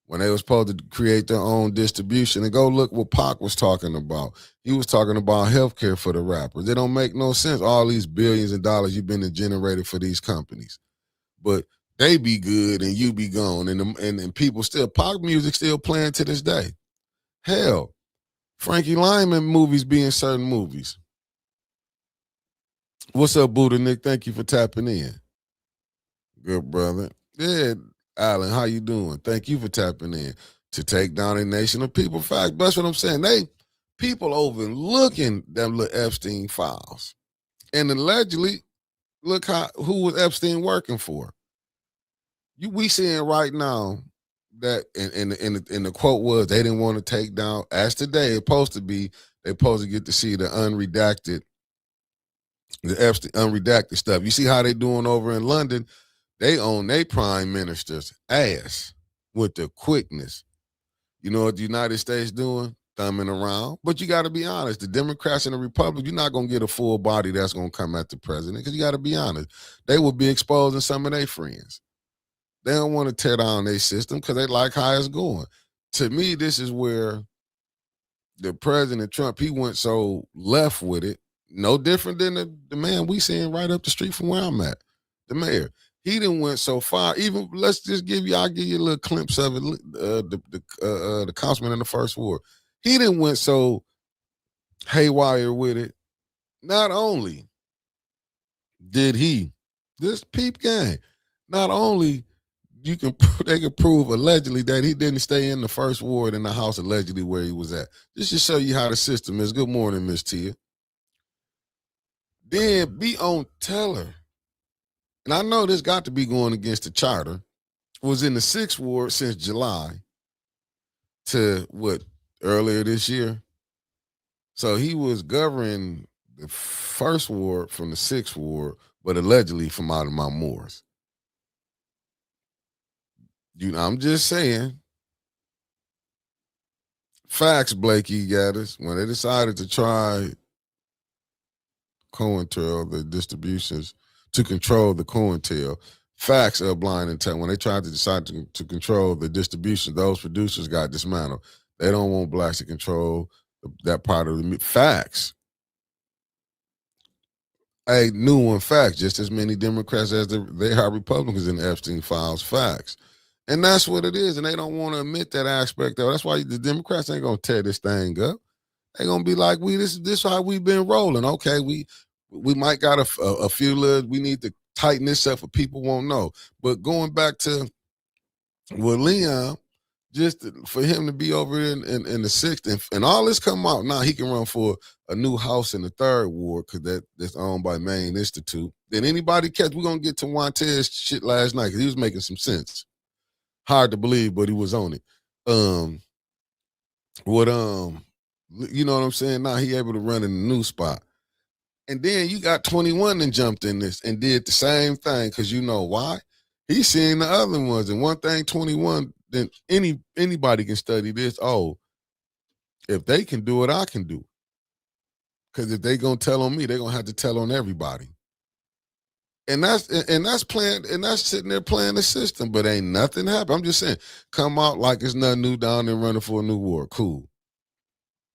when they was supposed to create their own distribution. And go look what Pac was talking about. He was talking about healthcare for the rappers. It don't make no sense. All these billions of dollars you've been generated for these companies. But they be good and you be gone. And people still, Pac music still playing to this day. Hell, Frankie Lyman movies be in certain movies. What's up, Buddha Nick? Thank you for tapping in. Good brother. Yeah, Alan, how you doing? Thank you for tapping in. To take down a nation of people. Fact, that's what I'm saying. People overlooking them little Epstein files. And allegedly, look who was Epstein working for. We seeing right now that in the quote was they didn't want to take down, as today it's supposed to be, they supposed to get to see the unredacted stuff. You see how they doing over in London? They own their prime minister's ass with the quickness. You know what the United States doing? Thumbing around. But you got to be honest. The Democrats and the Republicans, you're not going to get a full body that's going to come at the president because you got to be honest. They will be exposing some of their friends. They don't want to tear down their system because they like how it's going. To me, this is where the President Trump, he went so left with it. No different than the man we seeing right up the street from where I'm at, the mayor. He didn't went so far. Even I'll give you a little glimpse of it. The councilman in the first ward. He didn't went so haywire with it. Not only did he, this peep gang, not only you can they can prove allegedly that he didn't stay in the first ward in the house allegedly where he was at. Just to show you how the system is. Good morning, Miss Tia. Then be on teller. And I know this got to be going against the charter. Was in the sixth ward since July to what, earlier this year. So he was governing the first ward from the sixth ward, but allegedly from out of Mount Morris. I'm just saying. Facts, Blakey Gaddis, when they decided to try COINTEL, the distributions, to control the COINTEL, facts are blind and tell. When they tried to decide to control the distribution, those producers got dismantled. They don't want blacks to control that part of the facts. A new one, facts. Just as many Democrats as they are Republicans in the Epstein files, facts. And that's what it is. And they don't want to admit that aspect of it. That's why the Democrats ain't gonna tear this thing up. They gonna be like, this is how we've been rolling. Okay, we might got a few little, we need to tighten this up for people won't know. But going back to with Leon, just for him to be over in the sixth and all this come out, now he can run for a new house in the third ward because that's owned by Maine Institute. Then anybody catch, we're gonna get to Montez's shit last night because he was making some sense. Hard to believe, but he was on it. You know what I'm saying? Now he able to run in a new spot. And then you got 21 and jumped in this and did the same thing because you know why? He's seeing the other ones. And one thing 21, then anybody can study this. Oh, if they can do it, I can do it. Because if they gonna tell on me, they're gonna have to tell on everybody. And that's playing, and that's sitting there playing the system, but ain't nothing happened. I'm just saying, come out like it's nothing new down there running for a new war. Cool.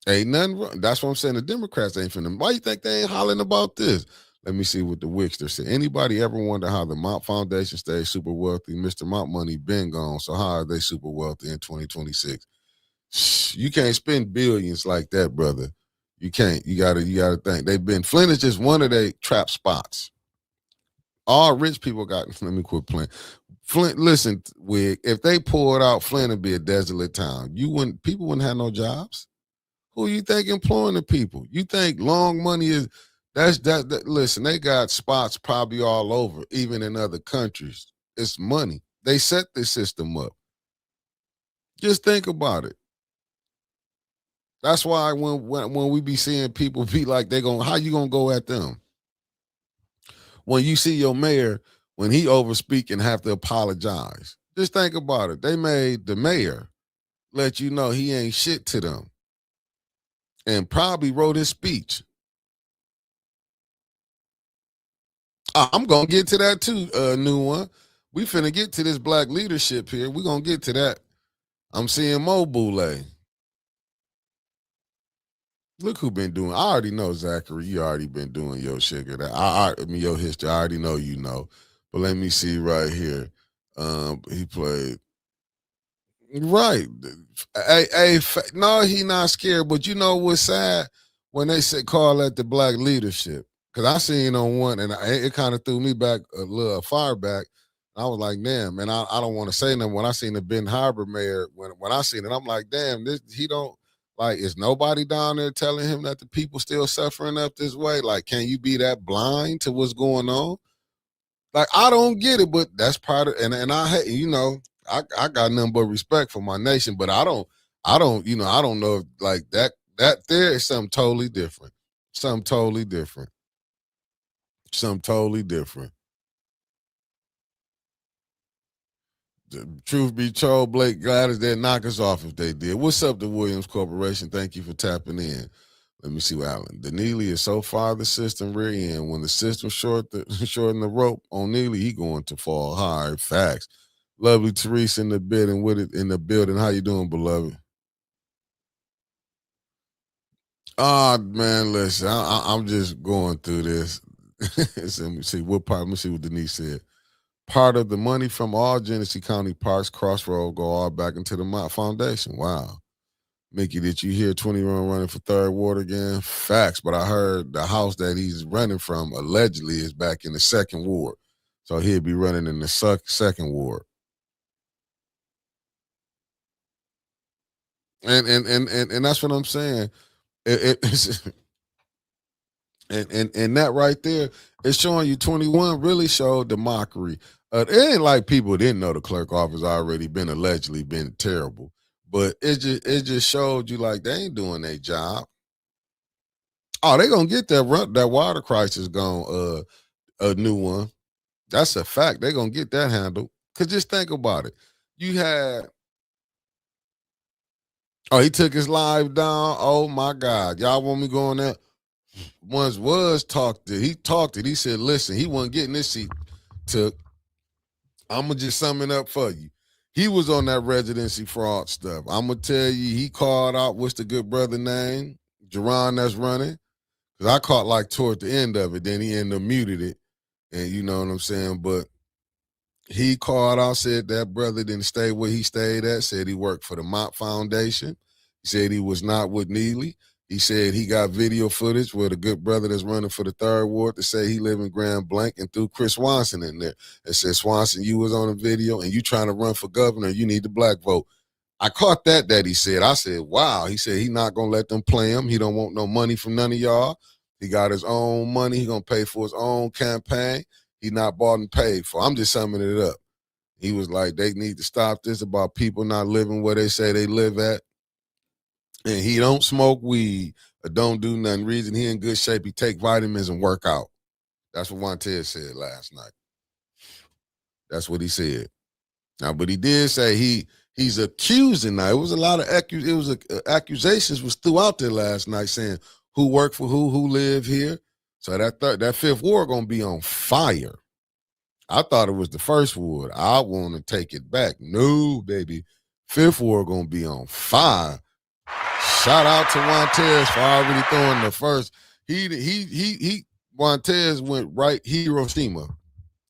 Ain't nothing wrong. That's what I'm saying. The Democrats ain't finna. Why you think they ain't hollering about this? Let me see what the Wickster said. Anybody ever wonder how the Mount Foundation stayed super wealthy? Mr. Mount money been gone, so how are they super wealthy in 2026? You can't spend billions like that, brother. You can't. You gotta think. They've been, Flint is just one of their trap spots. All rich people got, let me quit playing. Flint, listen, Wig, if they poured out, Flint would be a desolate town. People wouldn't have no jobs. Who you think employing the people? You think long money is, listen, they got spots probably all over, even in other countries. It's money. They set this system up. Just think about it. That's why when we be seeing people be like, how you gonna go at them? When you see your mayor, when he overspeak and have to apologize, just think about it. They made the mayor let you know he ain't shit to them and probably wrote his speech. I'm going to get to that too, new one. We finna get to this black leadership here. We're going to get to that. I'm seeing Mo Boule. Look who been doing. I already know, Zachary. You already been doing your sugar. I mean, your history. I already know you know. But let me see right here. He played. Right. No, he not scared. But you know what's sad? When they said call that the black leadership. Because I seen on one, and it kind of threw me back a little far back. I was like, damn, man, I don't want to say nothing. When I seen the Ben Harbor mayor, when I seen it, I'm like, damn, he don't, like, is nobody down there telling him that the people still suffering up this way? Like, can you be that blind to what's going on? Like, I don't get it, but that's part of, and I hate, I got nothing but respect for my nation, but I don't, I don't know if like that there is something totally different. Something totally different. Something totally different. The truth be told, Blake Gladys, they'd knock us off if they did. What's up, the Williams Corporation? Thank you for tapping in. Let me see what Allen. The Neely is so far the system rear end. When the system shorten the rope on Neely, he going to fall hard. Facts. Lovely Teresa in the building with it in the building. How you doing, beloved? Man, listen, I'm just going through this. Let me see what part. Let me see what Denise said. Part of the money from all Genesee County parks, Crossroad, go all back into the Mott Foundation. Wow. Mickey, did you hear 21 running for third ward again? Facts, but I heard the house that he's running from allegedly is back in the second ward. So he'll be running in the second ward. And that's what I'm saying. It's, and that right there is showing you 21 really showed the mockery. It ain't like people didn't know the clerk office already been allegedly been terrible, but it just showed you like they ain't doing their job. Oh, they gonna get that water crisis gone. A new one. That's a fact. They gonna get that handled. Cause just think about it. You had he took his live down. Oh my God, y'all want me going there? Once was talked it. He talked it. He said, listen, he wasn't getting this seat took. I'm gonna just sum it up for you. He was on that residency fraud stuff. I'm gonna tell you, he called out what's the good brother name, Jerron that's running. Cause I caught like toward the end of it. Then he ended up muted it, and you know what I'm saying. But he called out, said that brother didn't stay where he stayed at. Said he worked for the Mott Foundation. He said he was not with Neely. He said he got video footage where the good brother that's running for the third ward to say he live in Grand Blanc and threw Chris Swanson in there and said, Swanson, you was on a video and you trying to run for governor. You need the black vote. I caught that he said. I said, wow. He said he not going to let them play him. He don't want no money from none of y'all. He got his own money. He going to pay for his own campaign. He not bought and paid for. I'm just summing it up. He was like, they need to stop this about people not living where they say they live at. And he don't smoke weed or don't do nothing. Reason he in good shape, he take vitamins and work out. That's what Montez said last night. That's what he said. Now, but he did say he's accusing now. It was a lot of accusations was throughout there last night saying who worked for who live here. So that fifth ward gonna be on fire. I thought it was the first ward. I want to take it back. No, baby. Fifth ward gonna be on fire. Shout out to Montez for already throwing the first. He Montez went right Hiroshima,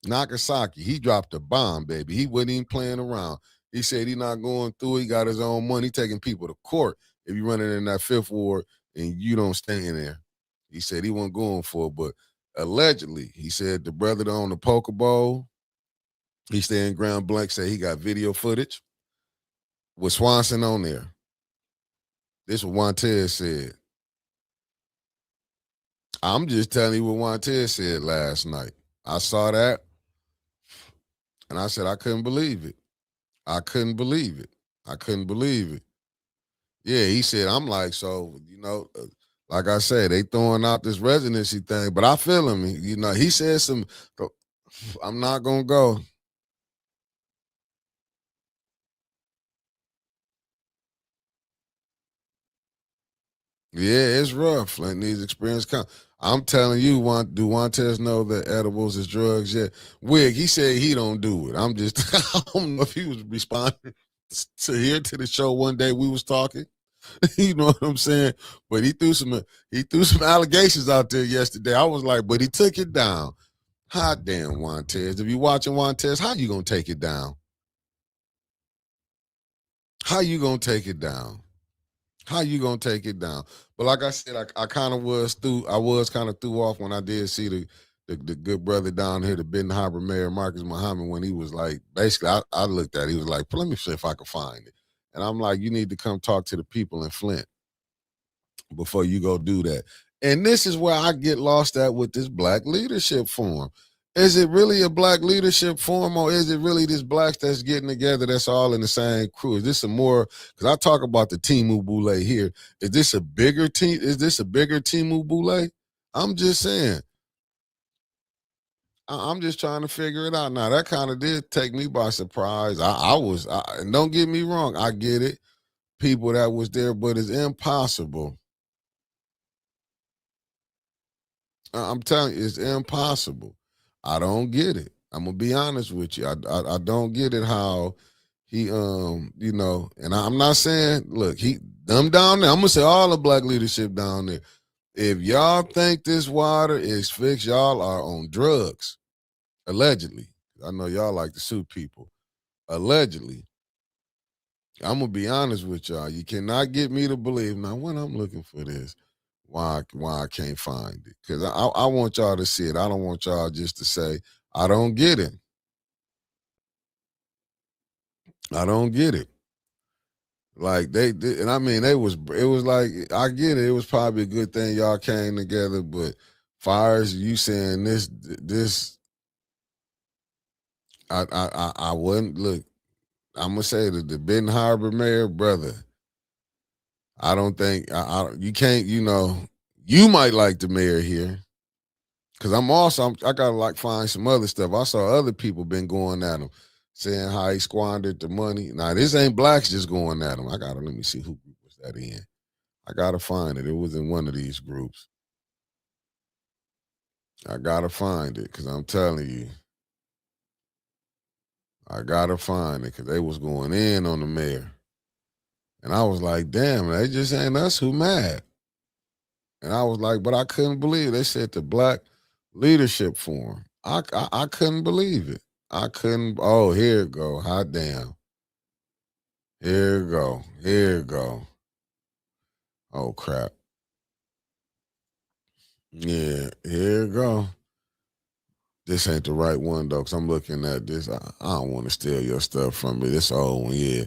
Nagasaki. He dropped a bomb, baby. He wasn't even playing around. He said he not going through. He got his own money, taking people to court if you running in that fifth ward and you don't stay in there. He said he wasn't going for it, but allegedly, he said the brother that owned the poker bowl, he stayed in Grand Blanc, said he got video footage with Swanson on there. This is what Montez said. I'm just telling you what Montez said last night. I saw that, and I said I couldn't believe it. I couldn't believe it. I couldn't believe it. Yeah, he said, I'm like, so, like I said, they throwing out this residency thing, but I feel him. He said I'm not going to go. Yeah, it's rough. Flint needs experience. I'm telling you, do Montez know that edibles is drugs yet? Wig, he said he don't do it. I don't know if he was responding to the show one day we was talking. You know what I'm saying? But he threw some allegations out there yesterday. I was like, but he took it down. Hot damn, Montez. If you watching Montez, how you gonna take it down? How you gonna take it down? How you gonna take it down? But like I said, I kind of was kind of threw off when I did see the good brother down here, the Benton Harbor Mayor Marcus Muhammad, when he was like, basically, I looked at it, he was like, let me see if I can find it. And I'm like, you need to come talk to the people in Flint before you go do that. And this is where I get lost at with this Black Leadership Forum. Is it really a Black Leadership Forum, or is it really this blacks that's getting together that's all in the same crew? Is this a more, because I talk about the Timu Boule here, is this a bigger team? Is this a bigger Timu Boule? I'm just saying. I'm just trying to figure it out. Now, that kind of did take me by surprise. And don't get me wrong, I get it. People that was there, but it's impossible. I'm telling you, it's impossible. I don't get it. I'm gonna be honest with you. I don't get it how he and I'm not saying, look, them down there. I'm gonna say all the black leadership down there. If y'all think this water is fixed, y'all are on drugs. Allegedly. I know y'all like to sue people. Allegedly. I'm gonna be honest with y'all. You cannot get me to believe now when I'm looking for this. Why I can't find it? Because I want y'all to see it. I don't want y'all just to say I don't get it. I don't get it. Like they did, and I mean they was it was like I get it. It was probably a good thing y'all came together, but fires you saying this I wouldn't look. I'm gonna say that the Benton Harbor mayor brother. I don't think you can't. You might like the mayor here because I gotta like find some other stuff. I saw other people been going at him, saying how he squandered the money. Now this ain't blacks just going at him. Let me see who group was that in. I gotta find it. It was in one of these groups. I gotta find it because I'm telling you, I gotta find it because they was going in on the mayor, and I was like, damn, they just ain't us who mad. And I was like, but I couldn't believe it. They said the Black Leadership Forum. I couldn't believe it. I couldn't. Oh, here it go. Hot damn. Here it go. Here it go. Oh crap. Yeah, here it go. This ain't the right one though, cause I'm looking at this. I don't want to steal your stuff from me. This old one, yeah.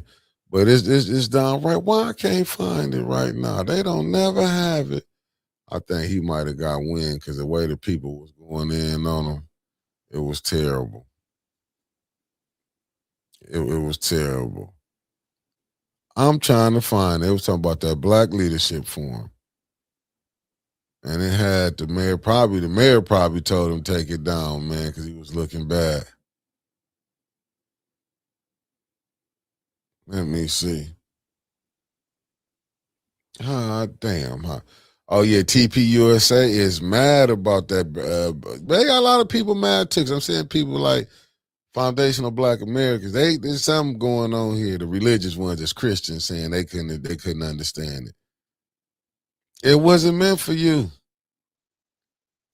But it's down right. Why I can't find it right now? They don't never have it. I think he might have got wind because the way the people was going in on him, it was terrible. It was terrible. I'm trying to find it. It was talking about that Black Leadership Forum. And it had the mayor probably told him to take it down, man, because he was looking bad. Let me see. Ah, damn. Huh? Oh, yeah, TPUSA is mad about that. They got a lot of people mad too, 'cause I'm seeing people like Foundational Black Americans. There's something going on here. The religious ones, as Christians, saying they couldn't understand it. It wasn't meant for you.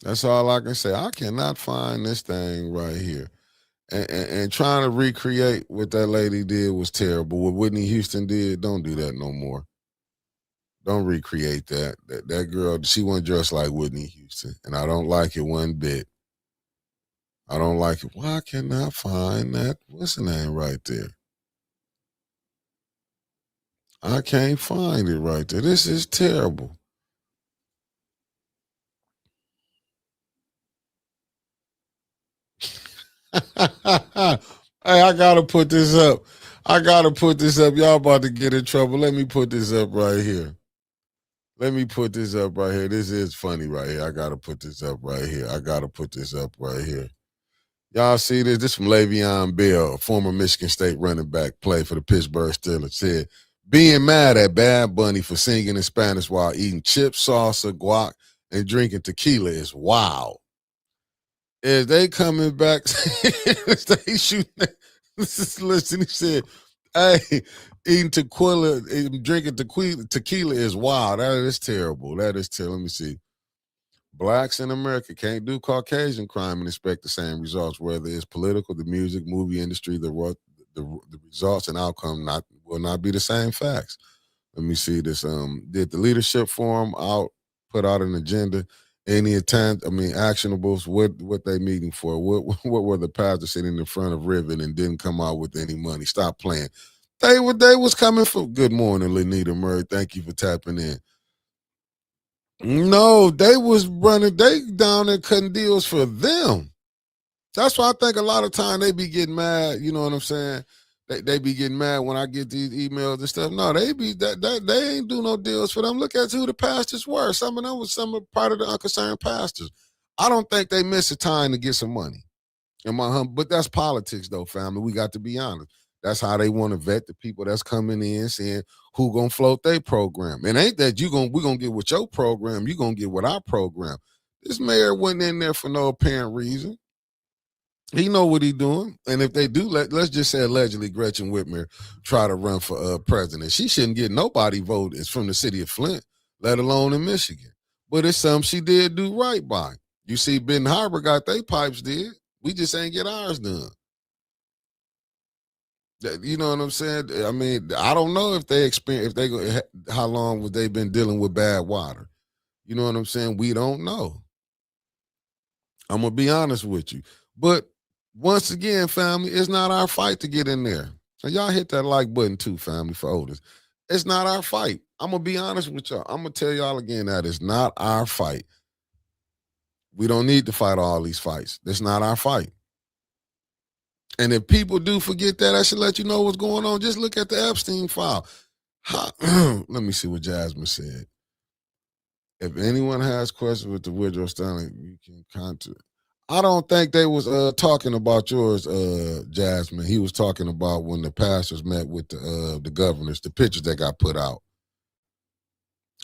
That's all I can say. I cannot find this thing right here. And trying to recreate what that lady did was terrible. What Whitney Houston did, don't do that no more. Don't recreate that. That girl, she wasn't dressed like Whitney Houston, and I don't like it one bit. I don't like it. Why can't I find that? What's the name right there? I can't find it right there. This is terrible. Hey, I gotta put this up. I gotta put this up. Y'all about to get in trouble. Let me put this up right here. Let me put this up right here. This is funny right here. I gotta put this up right here. I gotta put this up right here. Y'all see this? This from Le'Veon Bell, a former Michigan State running back, played for the Pittsburgh Steelers. Said, being mad at Bad Bunny for singing in Spanish while eating chips, salsa, guac, and drinking tequila is wild. Is they coming back? They shooting. Listen, he said, "Hey, eating tequila, drinking tequila is wild. That is terrible. That is terrible." Let me see. Blacks in America can't do Caucasian crime and expect the same results, whether it's political, the music, movie industry, the results and outcome will not be the same facts. Let me see this. Did the leadership forum put out an agenda? Any attempt? I mean, actionables. What they meeting for? What were the pastors sitting in front of Riven and didn't come out with any money? Stop playing. They was coming for. Good morning, Lenita Murray. Thank you for tapping in. No, they was running. They down there cutting deals for them. That's why I think a lot of time they be getting mad. You know what I'm saying? They be getting mad when I get these emails and stuff. No, they be that they ain't do no deals for them. Look at who the pastors were. Some of them was part of the unconcerned pastors. I don't think they miss a time to get some money. But that's politics though, family. We got to be honest. That's how they want to vet the people that's coming in, saying who gonna float their program. And ain't that we gonna get with your program, you gonna get with our program. This mayor went in there for no apparent reason. He know what he doing. And if they do, let's just say allegedly Gretchen Whitmer try to run for president. She shouldn't get nobody voted. It's from the city of Flint, let alone in Michigan. But it's something she did do right by. You see, Ben Harbor got their pipes did. We just ain't get ours done. You know what I'm saying? I mean, I don't know if they experience if they go how long would they been dealing with bad water. You know what I'm saying? We don't know. I'm gonna be honest with you. But once again, family, it's not our fight to get in there. So y'all hit that like button too, family, for Otis. It's not our fight. I'm gonna be honest with y'all. I'm gonna tell y'all again that it's not our fight. We don't need to fight all these fights. That's not our fight. And if people do forget that, I should let you know what's going on. Just look at the Epstein file. Let me see what Jasmine said. If anyone has questions with the Woodrow Stanley, you can contact. I don't think they was talking about yours, Jasmine. He was talking about when the pastors met with the governors, the pictures that got put out.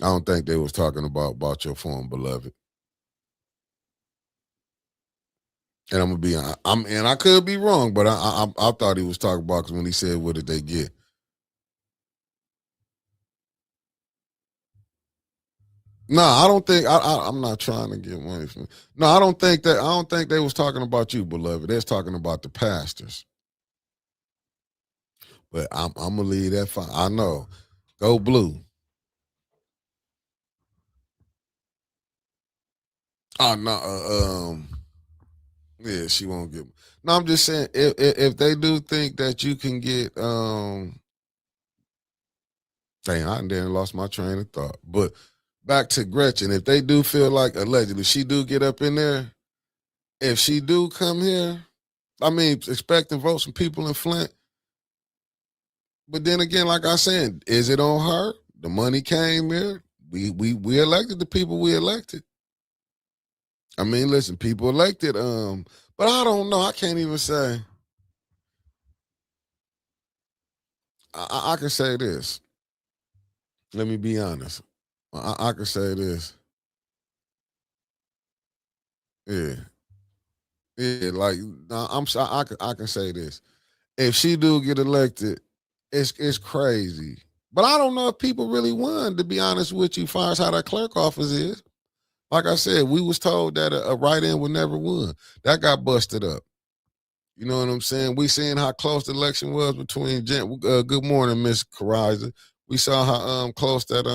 I don't think they was talking about your form, beloved. And I'm gonna be, and I could be wrong, but I thought he was talking about because when he said, "What did they get?" No, I don't think I'm not trying to get money from. No, I don't think that. I don't think they was talking about you, beloved. They're talking about the pastors. But I'm gonna leave that. I know. Go blue. Oh no. Yeah, she won't get. No, I'm just saying if they do think that you can get dang, I then lost my train of thought. But back to Gretchen, if they do feel like allegedly she do get up in there, if she do come here, I mean, expect to vote some people in Flint. But then again, like I said, is it on her? The money came here. We elected the people we elected. I mean, listen, people elected. But I don't know. I can't even say. I can say this. Let me be honest. I can say this. Yeah, yeah. Like I'm. I can say this. If she do get elected, it's crazy. But I don't know if people really won. To be honest with you, as far as how that clerk office is. Like I said, we was told that a write-in would never win. That got busted up. You know what I'm saying? We seen how close the election was between good morning, Miss Kariza. We saw how close that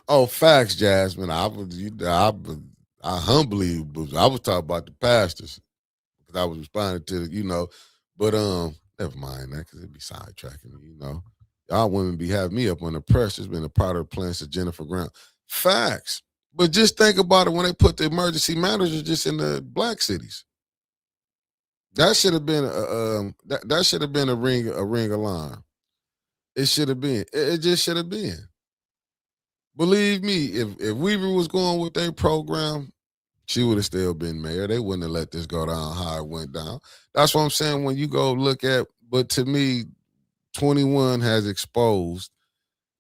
oh, facts, Jasmine. I humbly I was talking about the pastors because I was responding to but never mind that because it'd be sidetracking me, Y'all women be having me up on the press. It's been a part of the plans of Jennifer Grant. Facts. But just think about it when they put the emergency managers just in the black cities. That should have been that should have been a ring alarm. It should have been. It just should have been. Believe me, if Weaver was going with their program, she would have still been mayor. They wouldn't have let this go down how it went down. That's what I'm saying. When you go look at, but to me, 21 has exposed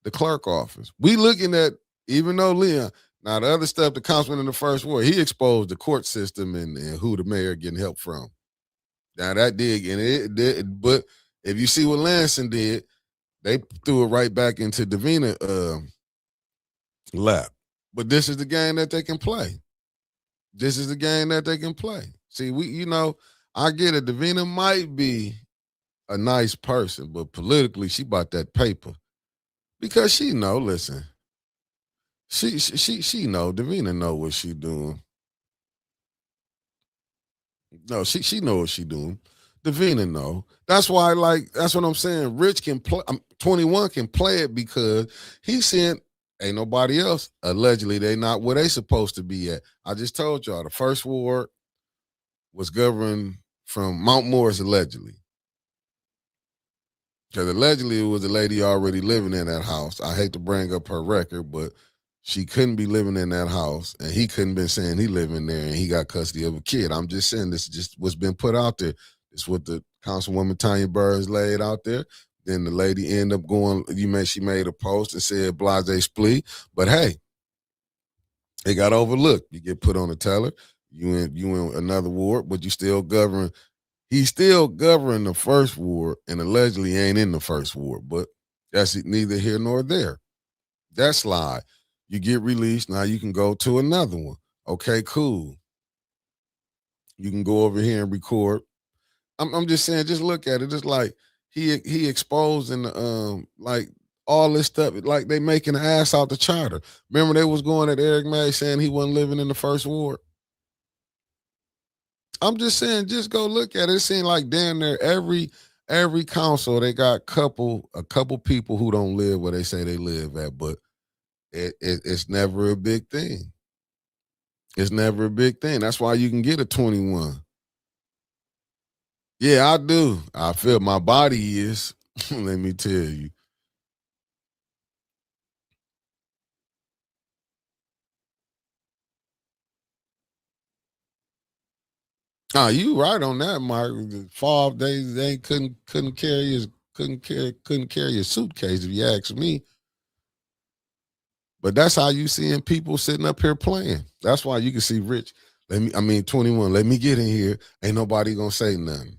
the clerk office. We looking at, even though Leon, now the other stuff, the councilman in the first ward, he exposed the court system and who the mayor getting help from. Now that did, and it did, but if you see what Lansing did, they threw it right back into Davina lap. But this is the game that they can play. This is the game that they can play. See, I get it. Davina might be a nice person, but politically, she bought that paper because she know. Listen, she know. Davina know what she doing. No, she know what she doing. Davina know. That's why, that's what I'm saying. Rich can play. 21 can play it because he's saying ain't nobody else. Allegedly, they not where they supposed to be at. I just told y'all the first ward was governed from Mount Morris allegedly. Because allegedly it was a lady already living in that house. I hate to bring up her record, but she couldn't be living in that house, and he couldn't been saying he living there and he got custody of a kid. I'm just saying this is just what's been put out there. It's what the Councilwoman Tanya Burrs laid out there. Then the lady ended up going, she made a post and said blase splee. But hey, it got overlooked. You get put on a teller. You in another ward, but you still govern. He's still governing the first ward and allegedly ain't in the first ward. But that's neither here nor there. That slide. You get released. Now you can go to another one. Okay, cool. You can go over here and record. I'm just saying, just look at it. It's like he exposing like all this stuff. Like they making an ass out the charter. Remember they was going at Eric May saying he wasn't living in the first ward. I'm just saying, just go look at it. It seemed like damn near every council they got a couple people who don't live where they say they live at, but it's never a big thing. It's never a big thing. That's why you can get a 21. Yeah, I do. I feel my body is. Let me tell you. Oh, you right on that, Mark. The fall days they couldn't carry a suitcase if you ask me. But that's how you seeing people sitting up here playing. That's why you can see Rich. 21. Let me get in here. Ain't nobody gonna say nothing.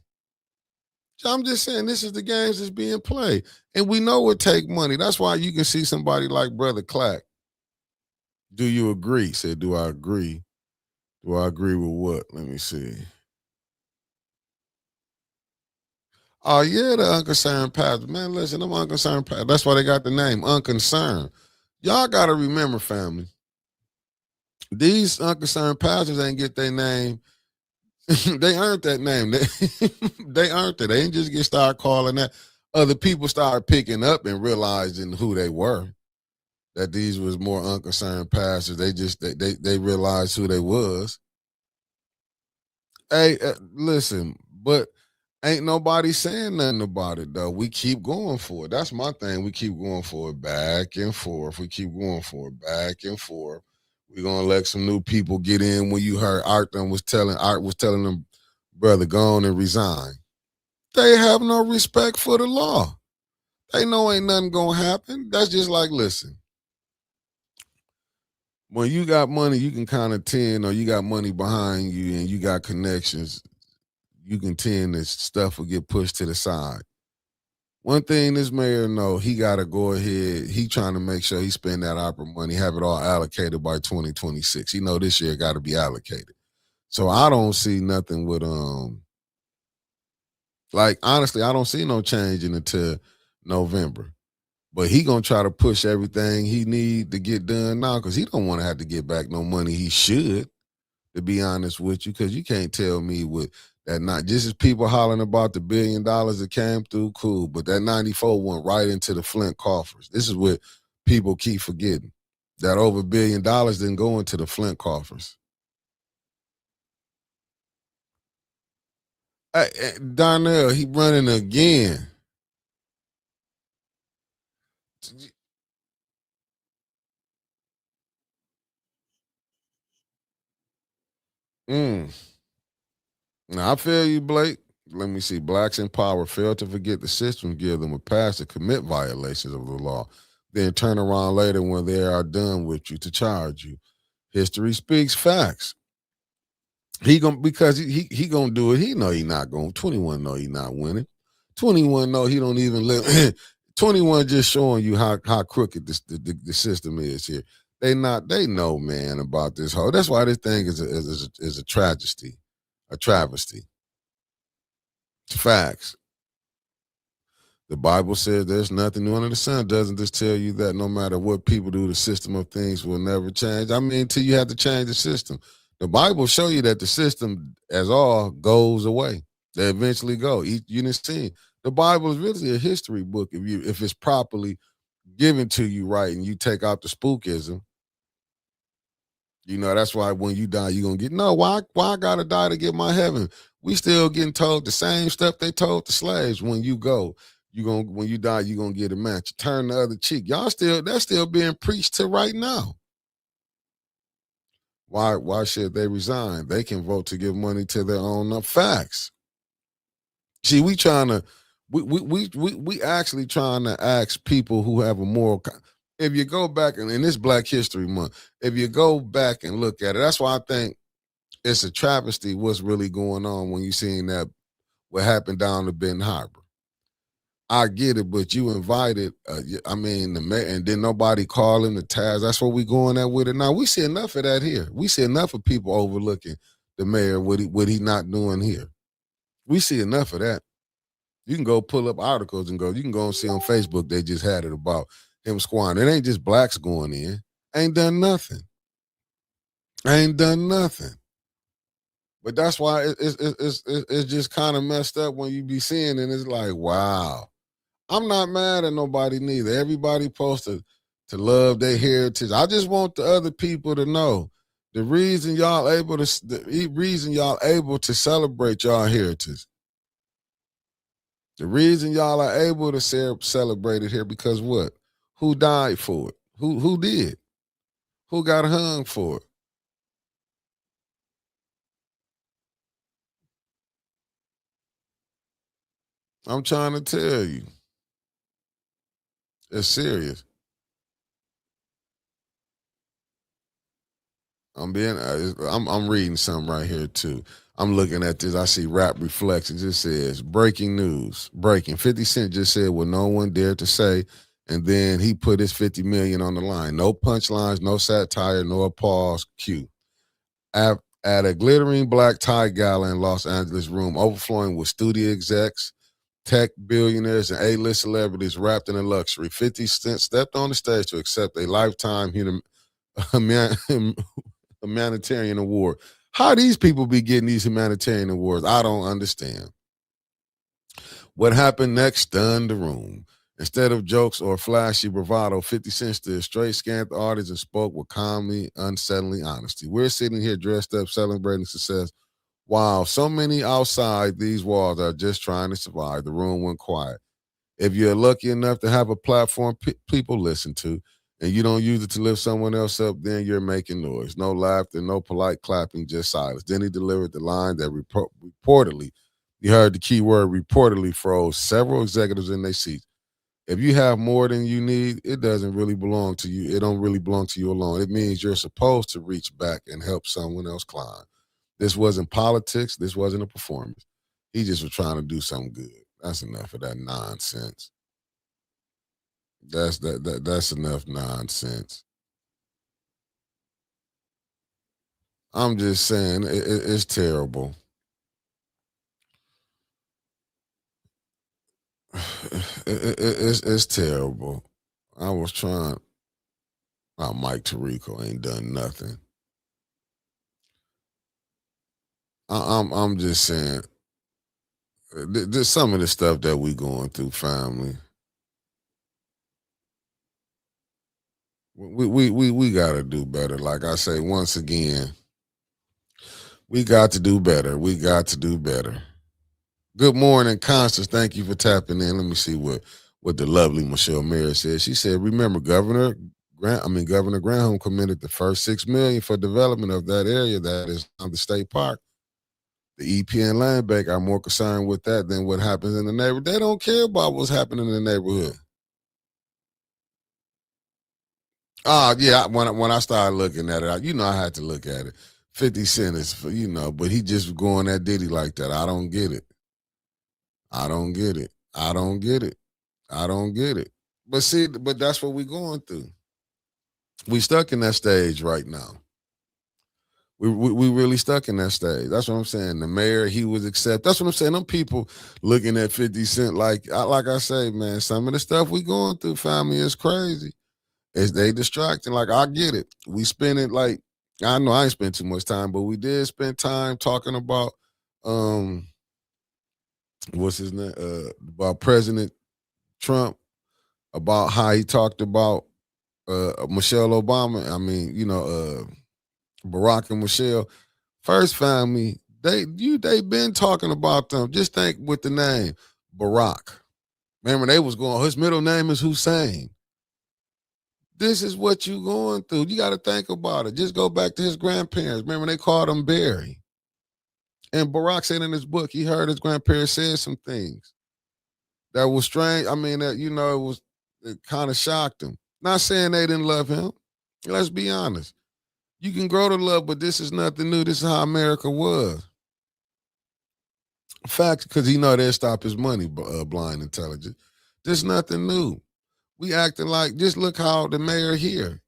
So I'm just saying this is the games that's being played. And we know it take money. That's why you can see somebody like Brother Clack. Do you agree? Said, do I agree? Do I agree with what? Let me see. Oh, yeah, the unconcerned pastor. Man, listen, them unconcerned pastor. That's why they got the name, unconcerned. Y'all got to remember, family, these unconcerned pastors ain't get their name. They earned that name. They earned it. They didn't just get started calling that. Other people started picking up and realizing who they were. That these was more unconcerned pastors. They realized who they was. Hey, listen, but ain't nobody saying nothing about it though. We keep going for it. That's my thing. We keep going for it back and forth. We keep going for it back and forth. We're gonna let some new people get in. When you heard Art was telling them, brother, go on and resign. They have no respect for the law. They know ain't nothing gonna happen. That's just like, listen, when you got money, you can kind of tend, or you got money behind you and you got connections, you can tend that stuff will get pushed to the side. One thing this mayor know, he got to go ahead. He trying to make sure he spend that opera money, have it all allocated by 2026. He know this year got to be allocated. So I don't see nothing with like honestly, I don't see no changing until November. But he gonna try to push everything he need to get done now because he don't want to have to get back no money he should. To be honest with you, because you can't tell me with that not just as people hollering about the $1 billion that came through, cool, but that 94 went right into the Flint coffers. This is what people keep forgetting. That over $1 billion didn't go into the Flint coffers. Hey, Darnell, he running again. Mm. Now I feel you, Blake. Let me see. Blacks in power fail to forget the system give them a pass to commit violations of the law, then turn around later when they are done with you to charge you. History speaks facts. He gonna because he gonna do it. He know he not going. 21 know he not winning. 21 know he don't even live. 21 just showing you how crooked the system is here. They know, man, about this whole. That's why this thing is a tragedy, a travesty. Facts. The Bible says there's nothing new under the sun. Doesn't this tell you that no matter what people do, the system of things will never change? I mean, until you have to change the system. The Bible show you that the system as all goes away. They eventually go. You didn't see. The Bible is really a history book if it's properly given to you right and you take out the spookism. You know, that's why when you die, you're gonna get why I gotta die to get my heaven? We still getting told the same stuff they told the slaves. When you go, when you die, you're gonna get a match. Turn the other cheek. That's still being preached to right now. Why should they resign? They can vote to give money to their own facts. See, we actually trying to ask people who have a moral. If you go back and in this Black History Month, if you go back and look at it, that's why I think it's a travesty what's really going on when you seeing that what happened down to Benton Harbor. I get it, but you invited, the mayor, and then nobody calling the task. That's what we going at with it now. We see enough of that here. We see enough of people overlooking the mayor, what he not doing here. We see enough of that. You can go pull up articles and go. You can go and see on Facebook they just had it about him squandering. It ain't just blacks going in. Ain't done nothing. Ain't done nothing. But that's why it's just kind of messed up when you be seeing it. And it's like, wow. I'm not mad at nobody neither. Everybody supposed to love their heritage. I just want the other people to know the reason y'all able to celebrate y'all heritage. The reason y'all are able to celebrate it here because what? Who died for it? Who did? Who got hung for it? I'm trying to tell you, it's serious. I'm reading something right here too. I'm looking at this. I see Rap Reflex. It just says breaking news. Breaking. 50 Cent just said what no one dared to say. And then he put his 50 million on the line. No punchlines, no satire, no applause. Cue. At a glittering black tie gala in Los Angeles room, overflowing with studio execs, tech billionaires, and A-list celebrities wrapped in a luxury. 50 Cent stepped on the stage to accept a lifetime humanitarian award. How these people be getting these humanitarian awards? I don't understand. What happened next stunned the room. Instead of jokes or flashy bravado, 50 Cent stood straight, scanned the audience, and spoke with calmly, unsettling honesty. We're sitting here dressed up, celebrating success. Wow, so many outside these walls are just trying to survive. The room went quiet. If you're lucky enough to have a platform people listen to, and you don't use it to lift someone else up, then you're making noise. No laughter, no polite clapping, just silence. Then he delivered the line that reportedly, you heard the key word reportedly, froze several executives in their seats. If you have more than you need, it doesn't really belong to you. It don't really belong to you alone. It means you're supposed to reach back and help someone else climb. This wasn't politics. This wasn't a performance. He just was trying to do something good. That's enough of that nonsense. That's enough nonsense. I'm just saying it's terrible. It's terrible. I was trying. Mike Tirico ain't done nothing. I'm just saying. There's some of the stuff that we going through, family. We got to do better. Like I say, once again, we got to do better. We got to do better. Good morning, Constance. Thank you for tapping in. Let me see what the lovely Michelle Mayer said. She said, "Remember, Governor Granholm committed the first $6 million for development of that area that is on the state park. The EP and land bank are more concerned with that than what happens in the neighborhood. They don't care about what's happening in the neighborhood." Yeah. When I started looking at it, I had to look at it. 50 Cent is, but he just going at Diddy like that. I don't get it. I don't get it. I don't get it. I don't get it. But see, but that's what we're going through. We stuck in that stage right now. We really stuck in that stage. That's what I'm saying. The mayor, he was accepted. That's what I'm saying. Them people looking at 50 Cent like I say, man, some of the stuff we going through, family, is crazy. Is they distracting? Like, I get it. We spend it like, I know I ain't spent too much time, but we did spend time talking about what's his name? About President Trump, about how he talked about Michelle Obama. I mean, Barack and Michelle. First family, they been talking about them. Just think with the name Barack. Remember, they was going, his middle name is Hussein. This is what you going through. You got to think about it. Just go back to his grandparents. Remember, they called him Barry. And Barack said in his book, he heard his grandparents say some things that was strange. I mean, it kind of shocked him. Not saying they didn't love him. Let's be honest. You can grow to love, but this is nothing new. This is how America was. Fact, because they'll stop his money, blind intelligence. This nothing new. We acting like, just look how the mayor here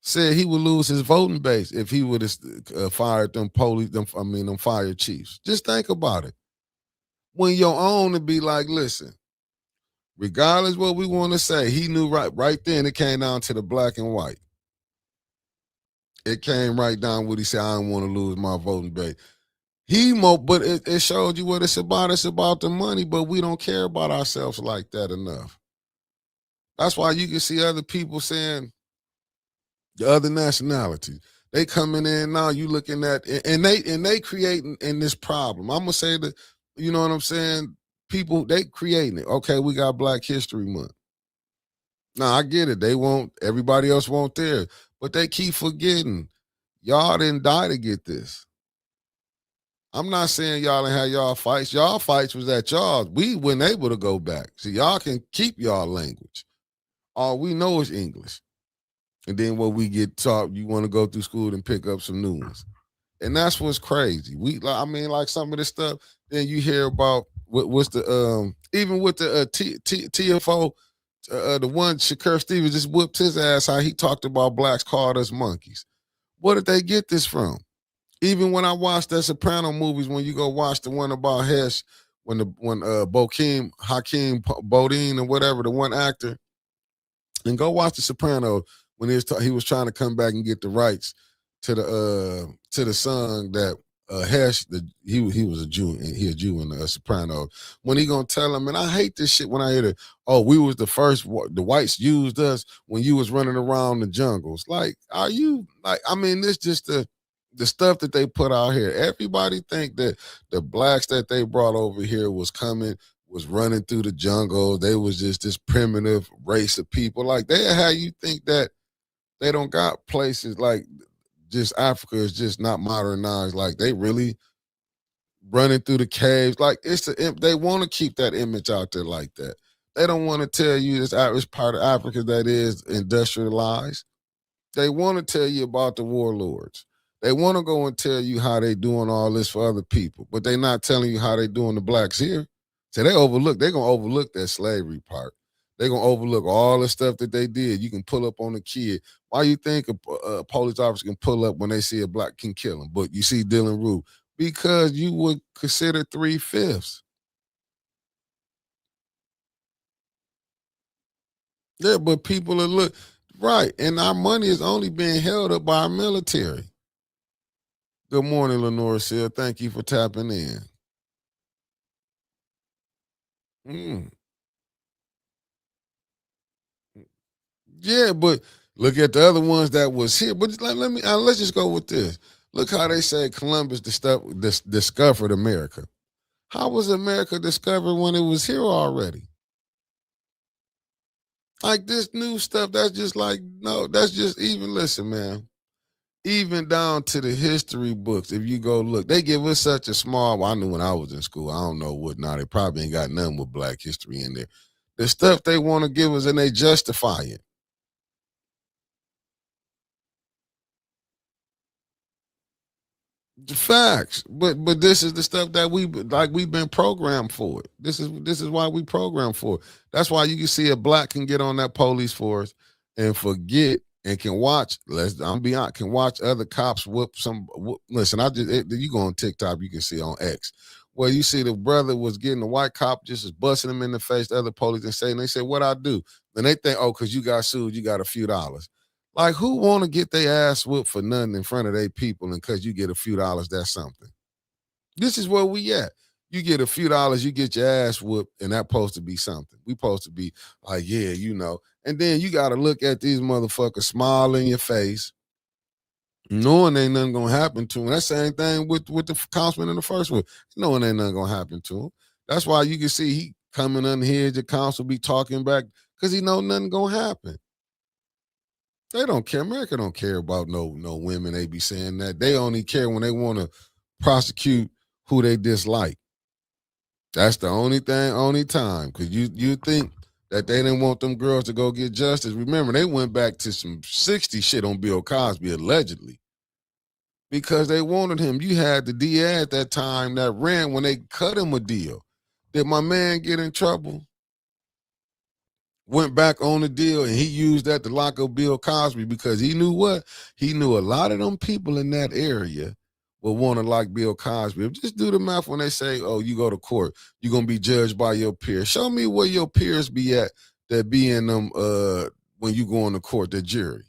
said he would lose his voting base if he would have fired them fire chiefs. Just think about it. when your own to be like, listen, regardless what we want to say, he knew right then it came down to the black and white. It came right down what he said, I don't want to lose my voting base. But it showed you what it's about. It's about the money, but we don't care about ourselves like that enough. That's why you can see other people saying the other nationalities. They coming in now, you looking at and they creating in this problem. I'm gonna say that, you know what I'm saying? People, they creating it. Okay, we got Black History Month. Now I get it. They want everybody else want theirs, but they keep forgetting. Y'all didn't die to get this. I'm not saying y'all didn't have y'all fights. Y'all fights was at y'all. We weren't able to go back. See, y'all can keep y'all language. All we know is English. And then what we get taught, you want to go through school and pick up some new ones. And that's what's crazy. I mean, like some of this stuff, then you hear about what's the even with the TFO, the one Shakur Stevens just whooped his ass, how he talked about blacks called us monkeys. Where did they get this from? Even when I watched the Soprano movies, when you go watch the one about Hesh, when Hakeem Bodine or whatever, the one actor, and go watch the Soprano when he was trying to come back and get the rights to the song that Hesh, he was a Jew, and he a Jew in the Soprano. When he gonna tell him, and I hate this shit when I hear it. Oh, we was the first. The whites used us when you was running around the jungles. Like, are you like? I mean, this just the stuff that they put out here. Everybody think that the blacks that they brought over here was running through the jungle. They was just this primitive race of people. Like, they how you think that they don't got places like just Africa is just not modernized. Like, they really running through the caves. Like, they want to keep that image out there like that. They don't want to tell you it's part of Africa that is industrialized. They want to tell you about the warlords. They want to go and tell you how they doing all this for other people, but they're not telling you how they doing the blacks here. So they're going to overlook that slavery part. They're going to overlook all the stuff that they did. You can pull up on a kid. Why you think a police officer can pull up when they see a black can kill him, but you see Dylan Roof? Because you would consider 3/5. Yeah, but people are look right, and our money is only being held up by our military. Good morning, Lenore Seal. Thank you for tapping in. Mm. Yeah, but look at the other ones that was here. But let's just go with this. Look how they say Columbus discovered America. How was America discovered when it was here already? Like, this new stuff, that's just like, no, that's just, even listen, man. Even down to the history books, if you go look, they give us such a small. Well, I knew when I was in school. I don't know what now. They probably ain't got nothing with black history in there. The stuff they want to give us, and they justify it. The facts, but this is the stuff that we've been programmed for it. This is why we programmed for it. That's why you can see a black can get on that police force and forget and can watch. I'm be honest, can watch other cops whoop some. Listen, you go on TikTok, you can see on X where you see the brother was getting the white cop just as busting him in the face. The other police and they say, "What I do?" Then they think, "Oh, because you got sued, you got a few dollars." Like, who want to get their ass whooped for nothing in front of their people, and because you get a few dollars, that's something. This is where we at. You get a few dollars, you get your ass whooped, and that's supposed to be something. We supposed to be like, yeah, you know. And then you got to look at these motherfuckers smile in your face, knowing ain't nothing going to happen to them. That same thing with the councilman in the first one. Knowing ain't nothing going to happen to him. That's why you can see he coming on here, the council be talking back, because he know nothing going to happen. They don't care. America don't care about no women. They be saying that. They only care when they want to prosecute who they dislike. That's the only time. Because you think that they didn't want them girls to go get justice. Remember, they went back to some 60 shit on Bill Cosby, allegedly. Because they wanted him. You had the DA at that time that ran when they cut him a deal. Did my man get in trouble? Went back on the deal, and he used that to lock up Bill Cosby because he knew what? He knew a lot of them people in that area but want to like Bill Cosby. Just do the math when they say, oh, you go to court, you're going to be judged by your peers. Show me where your peers be at that be in them when you go on the court, the jury.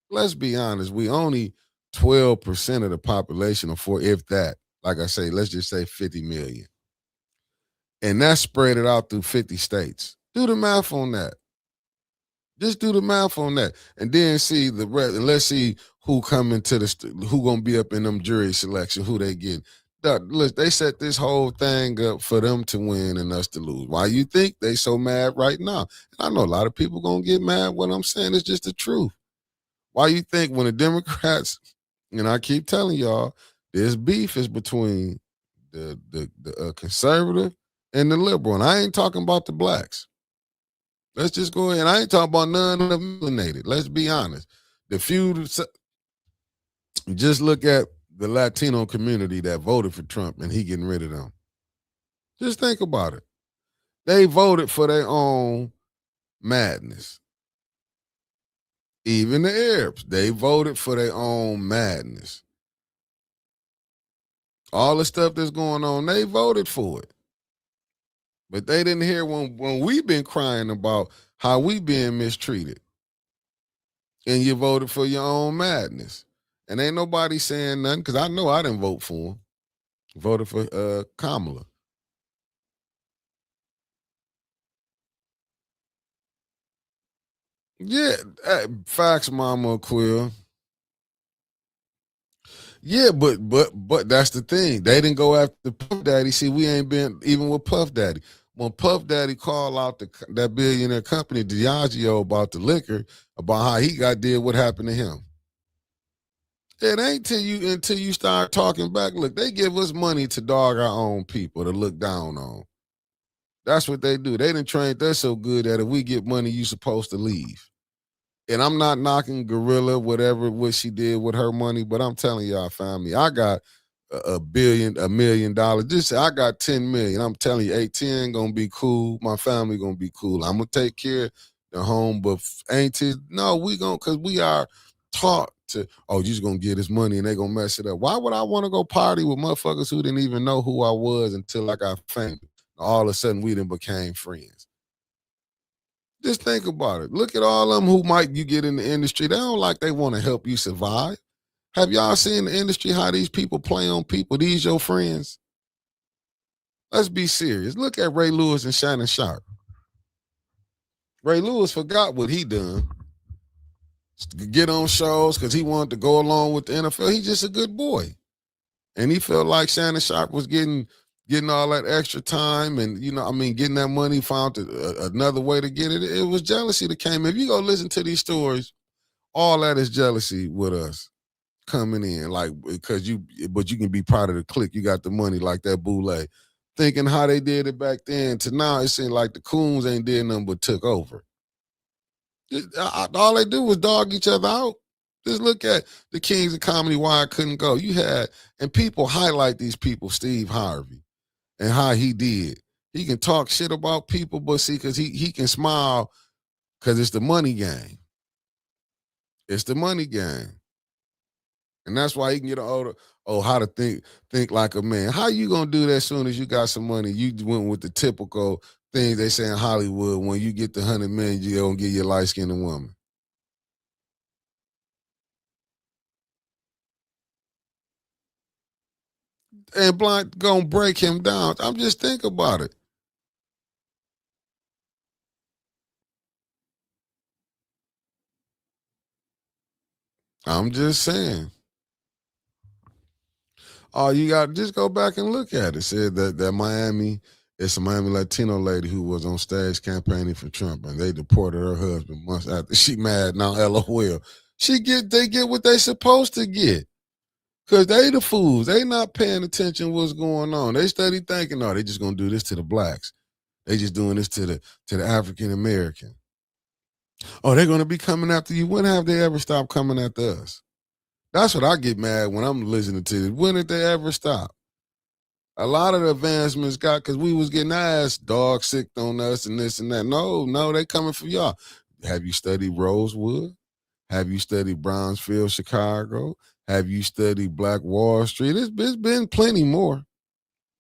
Let's be honest, we only 12% of the population, or if that, like I say, let's just say 50 million. And that's spread it out through 50 states. Do the math on that. Just do the math on that, and then see the rest. And let's see who coming to who gonna be up in them jury selection, who they get. Look, they set this whole thing up for them to win and us to lose. Why you think they so mad right now? And I know a lot of people gonna get mad. What I'm saying is just the truth. Why you think when the Democrats, and I keep telling y'all, this beef is between the conservative and the liberal, and I ain't talking about the blacks. Let's just go ahead. I ain't talking about none of them melanated. Let's be honest. The few, just look at the Latino community that voted for Trump and he getting rid of them. Just think about it. They voted for their own madness. Even the Arabs, they voted for their own madness. All the stuff that's going on, they voted for it. But they didn't hear when we've been crying about how we being mistreated. And you voted for your own madness. And ain't nobody saying nothing, because I know I didn't vote for him. Voted for Kamala. Yeah, facts, Mama Quill. Yeah, but that's the thing. They didn't go after Puff Daddy. See, we ain't been even with Puff Daddy. When Puff Daddy called out that billionaire company, Diageo, about the liquor, about how he did what happened to him. It ain't until you start talking back. Look, they give us money to dog our own people, to look down on. That's what they do. They done trained us so good that if we get money, you supposed to leave. And I'm not knocking Gorilla, what she did with her money, but I'm telling y'all, family, I got $1 million. Just I got 10 million. I'm telling you, 810 gonna be cool. My family gonna be cool. I'm gonna take care of the home, but ain't it? No, we gonna, cause we are taught to, oh, you just gonna get this money and they gonna mess it up. Why would I want to go party with motherfuckers who didn't even know who I was until I got famous? All of a sudden we then became friends. Just think about it. Look at all of them who might you get in the industry. They don't like they want to help you survive. Have y'all seen the industry, how these people play on people? These your friends? Let's be serious. Look at Ray Lewis and Shannon Sharp. Ray Lewis forgot what he done. Get on shows because he wanted to go along with the NFL. He's just a good boy. And he felt like Shannon Sharp was getting all that extra time and, getting that money, found another way to get it. It was jealousy that came. If you go listen to these stories, all that is jealousy with us coming in, like, because you can be part of the clique. You got the money like that Boule. Thinking how they did it back then to now, it seemed like the coons ain't did nothing but took over. All they do was dog each other out. Just look at the Kings of Comedy, why I couldn't go. And people highlight these people, Steve Harvey, and how he did. He can talk shit about people, but see, because he can smile because it's the money game. It's the money game. And that's why he can get how to think like a man. How you gonna do that as soon as you got some money? You went with the typical things they say in Hollywood. When you get the 100 million, you gonna get your light-skinned woman. And Blind gonna break him down. I'm just thinking about it. I'm just saying. Oh, you got to just go back and look at it. Said that Miami, it's a Miami Latino lady who was on stage campaigning for Trump, and they deported her husband months after. She mad now, LOL. They get what they supposed to get. Because they the fools. They not paying attention what's going on. They steady thinking, they just going to do this to the blacks. They just doing this to the African American. Oh, they're going to be coming after you. When have they ever stopped coming after us? That's what I get mad when I'm listening to this. When did they ever stop? A lot of the advancements because we was getting ass dog sick on us and this and that. No, they coming for y'all. Have you studied Rosewood? Have you studied Brownsville, Chicago? Have you studied Black Wall Street? It's been plenty more.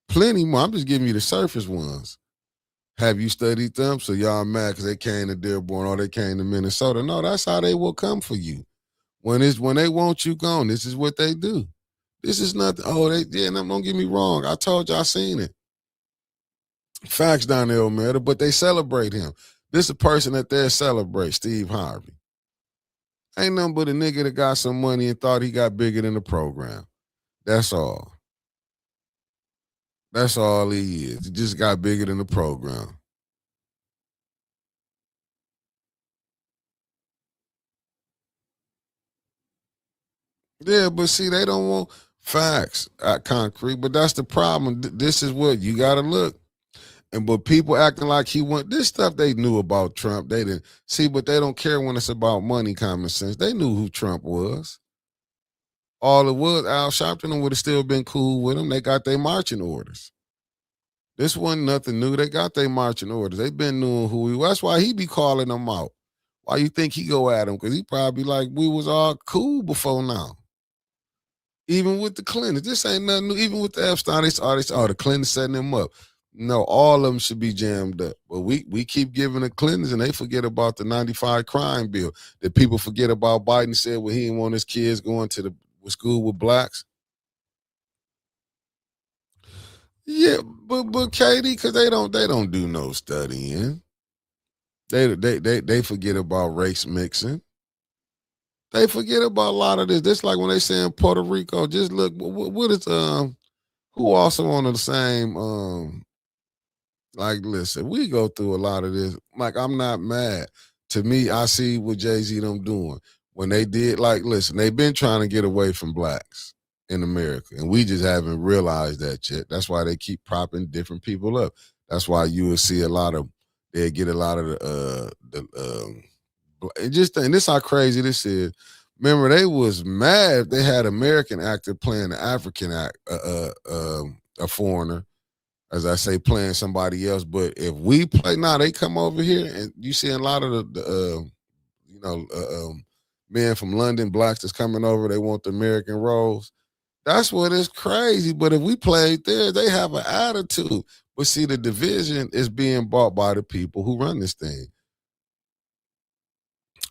Plenty more. I'm just giving you the surface ones. Have you studied them? So y'all mad because they came to Dearborn or they came to Minnesota. No, that's how they will come for you. When they want you gone, this is what they do. This is nothing. Oh, don't get me wrong. I told you I seen it. Facts down there, Omerta, but they celebrate him. This is a person that they celebrate, Steve Harvey. Ain't nothing but a nigga that got some money and thought he got bigger than the program. That's all. That's all he is. He just got bigger than the program. Yeah, but see, they don't want facts, concrete. But that's the problem. This is what you got to look. And but people acting like he went this stuff they knew about Trump. They didn't see, but they don't care when it's about money, common sense. They knew who Trump was. All it was, Al Sharpton would have still been cool with him. They got their marching orders. This wasn't nothing new. They got their marching orders. They been knowing who he was. That's why he be calling them out. Why you think he go at him? Because he probably like, we was all cool before now. Even with the Clintons. This ain't nothing new. Even with the Epstein, the Clintons setting him up. No, all of them should be jammed up. But we keep giving the Clintons and they forget about the 95 crime bill. That people forget about Biden said when he didn't want his kids going to the school with blacks. Yeah, but Katie, because they don't do no studying. They forget about race mixing. They forget about a lot of this. Just like when they say in Puerto Rico, just look what is who also on the same like listen, we go through a lot of this. Like I'm not mad. To me, I see what Jay-Z them doing. When they did, like, listen, they've been trying to get away from blacks in America. And we just haven't realized that yet. That's why they keep propping different people up. That's why you will see a lot of they get a lot of and this how crazy this is. Remember, they was mad they had American actor playing an African a foreigner, as I say, playing somebody else. But if we play now, they come over here and you see a lot of men from London, blacks that's coming over. They want the American roles. That's what is crazy. But if we played there, they have an attitude. But see, the division is being bought by the people who run this thing.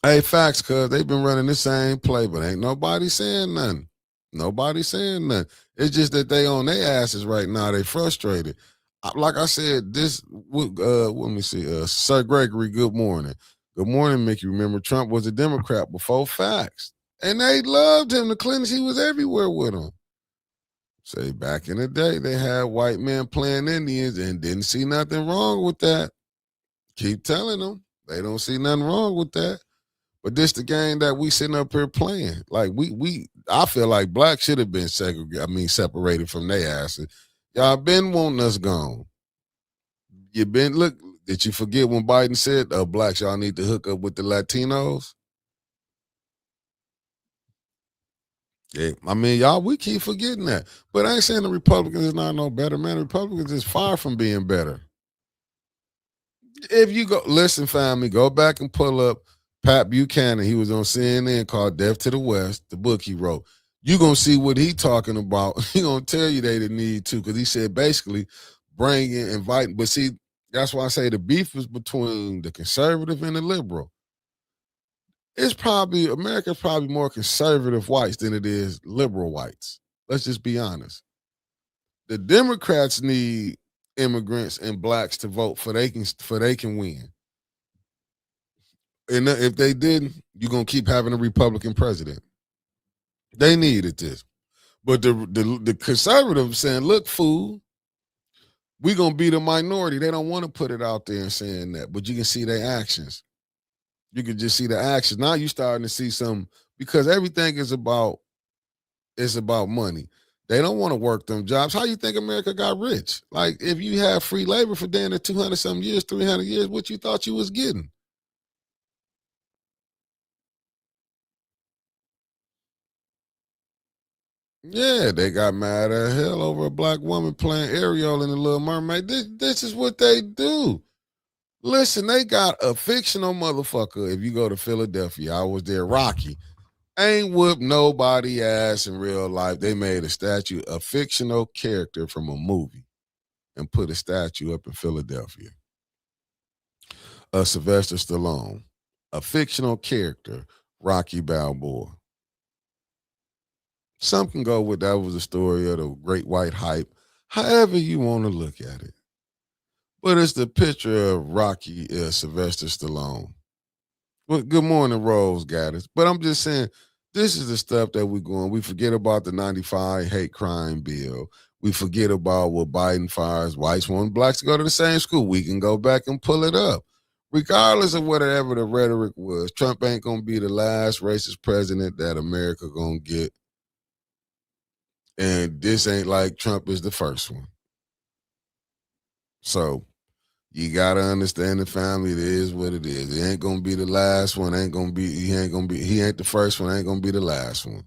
Hey, facts, cuz they've been running the same play, but ain't nobody saying nothing. Nobody saying nothing. It's just that they on their asses right now. They frustrated. Like I said, let me see. Sir Gregory, good morning. Good morning, Mickey. Remember, Trump was a Democrat before facts. And they loved him. The Clintons, he was everywhere with them. Say back in the day, they had white men playing Indians and didn't see nothing wrong with that. Keep telling them. They don't see nothing wrong with that. But this the game that we sitting up here playing. Like I feel like black should have been separated from their asses. Y'all been wanting us gone. Did you forget when Biden said, blacks, y'all need to hook up with the Latinos? Yeah, y'all, we keep forgetting that. But I ain't saying the Republicans is not no better, man. The Republicans is far from being better. If you go, listen, family, go back and pull up Pat Buchanan. He was on CNN called Death to the West, the book he wrote. You going to see what he talking about. He going to tell you they didn't need to, because he said basically bring in, invite. But see, that's why I say the beef is between the conservative and the liberal. America's probably more conservative whites than it is liberal whites. Let's just be honest. The Democrats need immigrants and blacks to vote for they can win. And if they didn't, you're gonna keep having a Republican president. They needed this. But the conservatives saying, look, fool, we're gonna be the minority. They don't want to put it out there and saying that, but you can see their actions. You can just see the actions. Now you're starting to see some, because everything is about money. They don't want to work them jobs. How you think America got rich? Like, if you have free labor for damn near 200 some years, 300 years, what you thought you was getting? Yeah, they got mad at hell over a black woman playing Ariel in The Little Mermaid. This is what they do. Listen, they got a fictional motherfucker. If you go to Philadelphia, I was there, Rocky. Ain't whooped nobody ass in real life. They made a statue, a fictional character from a movie, and put a statue up in Philadelphia. Sylvester Stallone, a fictional character, Rocky Balboa. Some can go with that was the story of the great white hype, however you want to look at it. But it's the picture of Rocky Sylvester Stallone. Well, good morning, Rose Gaddis. But I'm just saying, this is the stuff that we're going. We forget about the 95 hate crime bill. We forget about what Biden fires whites want blacks to go to the same school. We can go back and pull it up. Regardless of whatever the rhetoric was, Trump ain't going to be the last racist president that America going to get. And this ain't like Trump is the first one. So you gotta understand the family. It is what it is. It ain't gonna be the last one. He ain't the first one. Ain't gonna be the last one.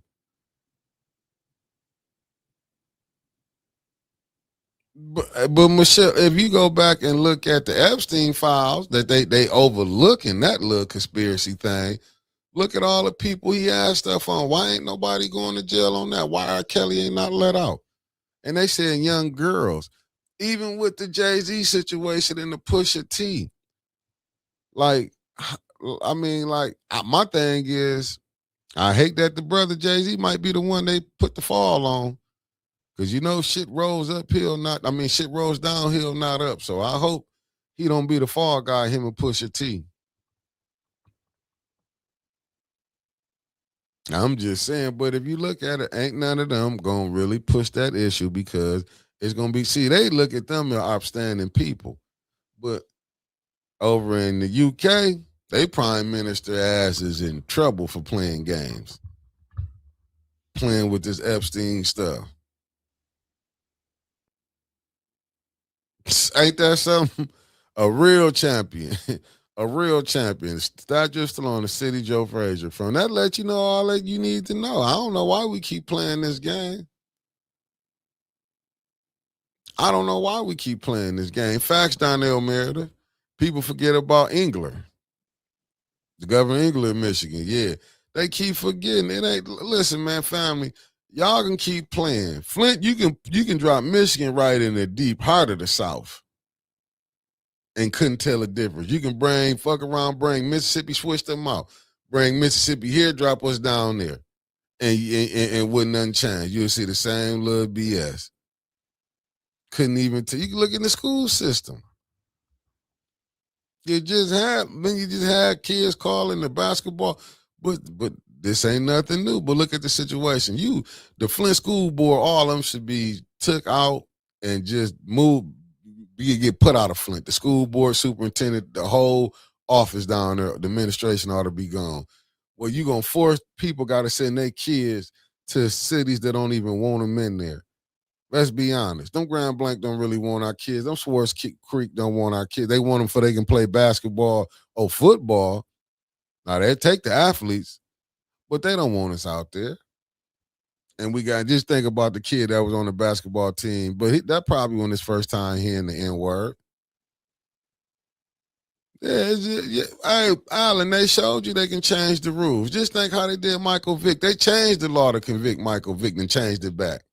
But Michelle, if you go back and look at the Epstein files that they overlooking that little conspiracy thing, look at all the people he had stuff on. Why ain't nobody going to jail on that? Why R. Kelly ain't not let out? And they said young girls. Even with the Jay-Z situation and the Pusha T, like, I mean, like, my thing is, I hate that the brother Jay-Z might be the one they put the fall on. Because, shit rolls uphill, shit rolls downhill, not up. So I hope he don't be the fall guy, him and Pusha T. I'm just saying, but if you look at it, ain't none of them going to really push that issue because it's going to be, they look at them as upstanding people. But over in the UK, they prime minister ass is in trouble for playing games. Playing with this Epstein stuff. Ain't that something? A real champion. A real champion. Statue still on the city Joe Frazier from. That let you know all that you need to know. I don't know why we keep playing this game. I don't know why we keep playing this game. Facts, Donnell Meredith. People forget about Engler. The governor of Engler, Michigan. Yeah. They keep forgetting. It ain't, listen, man, family. Y'all can keep playing. Flint, you can drop Michigan right in the deep heart of the South and couldn't tell the difference. You can bring Mississippi, switch them out. Bring Mississippi here, drop us down there. And wouldn't nothing change. You'll see the same little BS. Couldn't even tell. You can look in the school system. You just had kids calling the basketball, but this ain't nothing new. But look at the situation. The Flint School Board, all of them should be took out and just moved. You get put out of Flint. The school board superintendent, the whole office down there, the administration ought to be gone. Well, you gonna force people got to send their kids to cities that don't even want them in there. Let's be honest. Them Grand Blanc don't really want our kids. Them Swartz Creek don't want our kids. They want them so they can play basketball or football. Now, they take the athletes, but they don't want us out there. And we got just think about the kid that was on the basketball team, but that probably wasn't his first time hearing the N-word. Hey, Alan, they showed you they can change the rules. Just think how they did Michael Vick. They changed the law to convict Michael Vick and changed it back.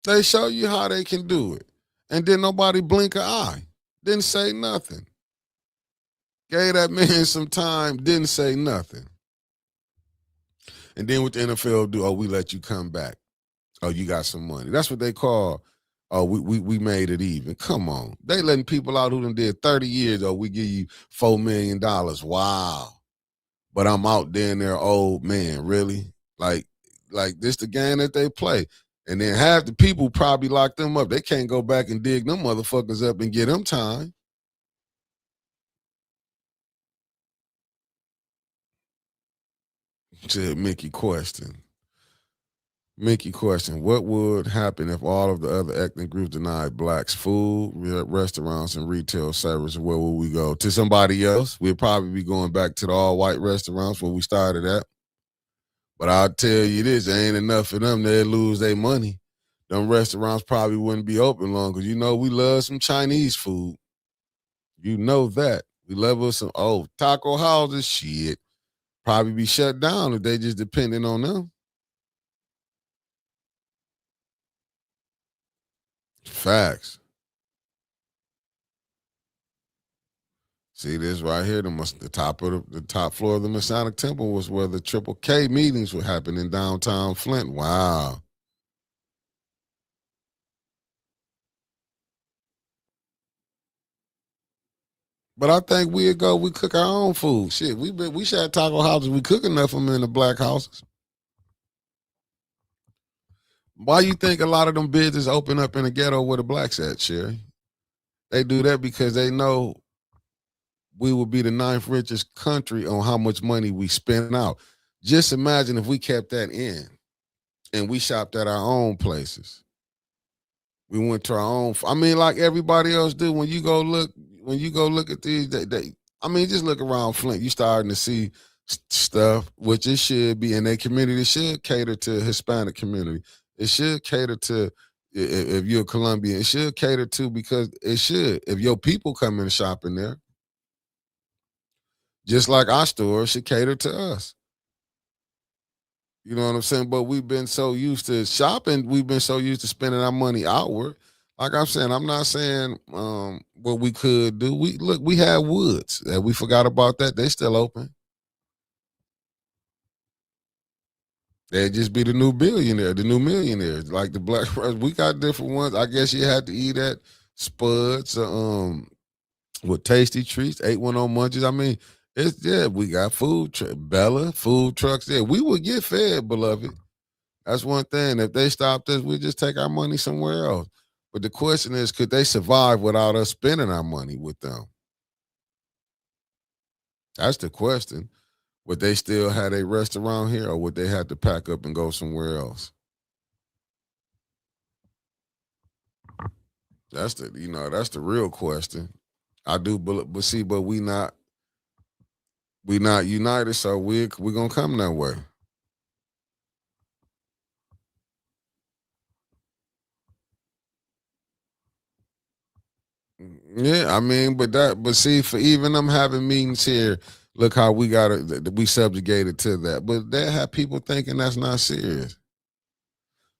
They show you how they can do it. And then nobody blink an eye. Didn't say nothing. Gave that man some time, didn't say nothing. And then what the NFL do, we let you come back. Oh, you got some money. That's what they call, we made it even. Come on. They letting people out who done did 30 years, we give you $4 million. Wow. But I'm out there in there, old man, really? Like this the game that they play. And then half the people probably lock them up. They can't go back and dig them motherfuckers up and get them time. Said Mickey question. What would happen if all of the other ethnic groups denied blacks food, restaurants, and retail service? Where would we go? To somebody else? We'd probably be going back to the all-white restaurants where we started at. But I'll tell you this, there ain't enough for them. They'll lose their money. them restaurants probably wouldn't be open long because we love some Chinese food. You know that. We love us some taco houses, shit. Probably be shut down if they just depending on them. Facts. See this right here, the top of the top floor of the Masonic Temple was where the Triple K meetings would happen in downtown Flint. Wow. But I think we cook our own food. Shit, we should have taco houses. We cook enough of them in the black houses. Why you think a lot of them businesses open up in the ghetto where the blacks at, Sherry? They do that because they know we will be the ninth richest country on how much money we spend out. Just imagine if we kept that in and we shopped at our own places. We went to our own. I mean, like everybody else do. When you go look at these, just look around Flint. You starting to see stuff, which it should be in their community. It should cater to Hispanic community. It should cater to if you're a Colombian. It should cater to because it should. If your people come in and shop in there, just like our store should cater to us. You know what I'm saying? But we've been so used to shopping, we've been so used to spending our money outward. Like I'm saying, I'm not saying what we could do. We had Woods. We forgot about that. They still open. They'd just be the new billionaire, the new millionaires, like the Black. We got different ones. I guess you had to eat at Spuds, with Tasty Treats, 810 Munchies. I mean, we got Bella, food trucks there. We would get fed, beloved. That's one thing. If they stopped us, we just take our money somewhere else. But the question is, could they survive without us spending our money with them? That's the question. Would they still have a restaurant here, or would they have to pack up and go somewhere else? That's the real question. I do, but see, but we not united, so we're gonna come that way. Yeah, I mean, but see, for even them having meetings here, look how we subjugated to that. But they have people thinking that's not serious.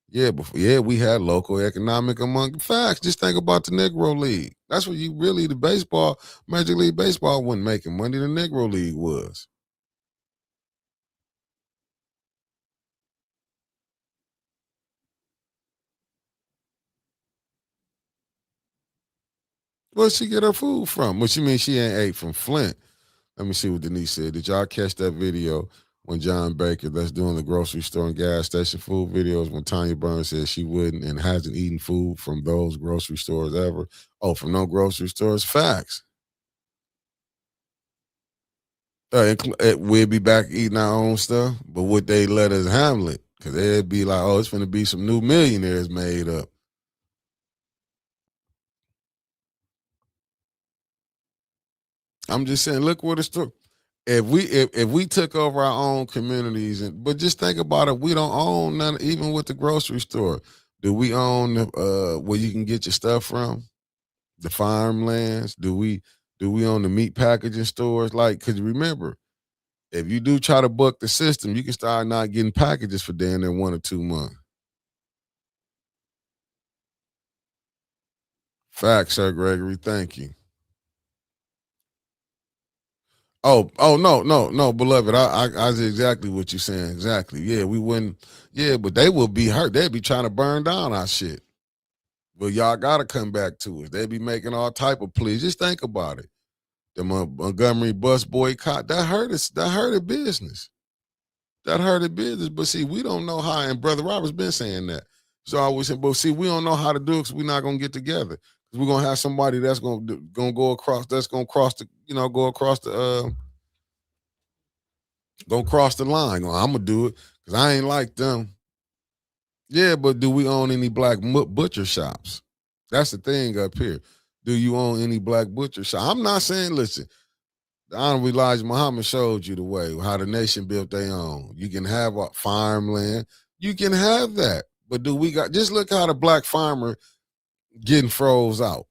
Yeah, we had local economic among facts. Just think about the Negro League. That's what Major League Baseball wasn't making money. The Negro League was. Where'd she get her food from? What you mean she ain't ate from Flint? Let me see what Denise said. Did y'all catch that video when John Baker, that's doing the grocery store and gas station food videos, when Tanya Burns said she wouldn't and hasn't eaten food from those grocery stores ever? Oh, from no grocery stores? Facts. We'd be back eating our own stuff, but would they let us handle it? Because they'd be like, oh, it's going to be some new millionaires made up. I'm just saying, look what the story. If we took over our own communities, but just think about it, we don't own none, even with the grocery store. Do we own where you can get your stuff from? The farmlands? Do we own the meat packaging stores? Like, cause remember, if you do try to buck the system, you can start not getting packages for damn near 1 or 2 months. Facts, Sir Gregory. Thank you. Oh, no, beloved. I see exactly what you're saying. Exactly. Yeah, we wouldn't. Yeah, but they will be hurt. They'd be trying to burn down our shit. But y'all gotta come back to us. They be making all type of pleas. Just think about it. The Montgomery bus boycott, that hurt us. That hurted business. That hurted business. But see, we don't know how. And Brother Robert's been saying that. So I was saying, but see, we don't know how to do it because we're not gonna get together. Because we're gonna have somebody that's gonna go across. That's gonna cross the. Go across the. Gonna cross the line. I'm gonna do it because I ain't like them. Yeah, but do we own any black butcher shops? That's the thing up here. Do you own any black butcher shop? I'm not saying, listen, the Honorable Elijah Muhammad showed you the way, how the nation built their own. You can have a farmland. You can have that. But do we got, just look how the black farmer getting froze out.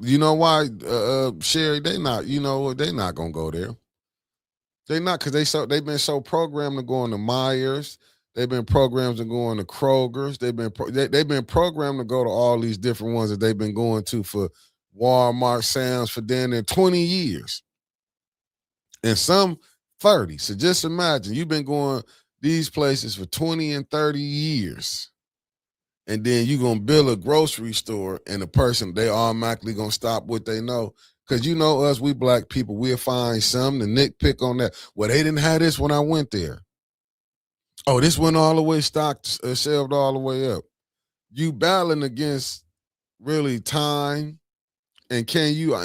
You know why, Sherry? They not. You know what? They not gonna go there. They not, because they've been so programmed to go into Myers. They've been programmed to go into Kroger's. They've been programmed to go to all these different ones that they've been going to for Walmart, Sam's for damn near 20 years, and some 30. So just imagine you've been going these places for 20 and 30 years. And then you gonna build a grocery store, and the person, they automatically gonna stop what they know. Cause you know us, we black people, we'll find something to nitpick on that. Well, they didn't have this when I went there. Oh, this went all the way stocked, shelved all the way up. You battling against really time, and can you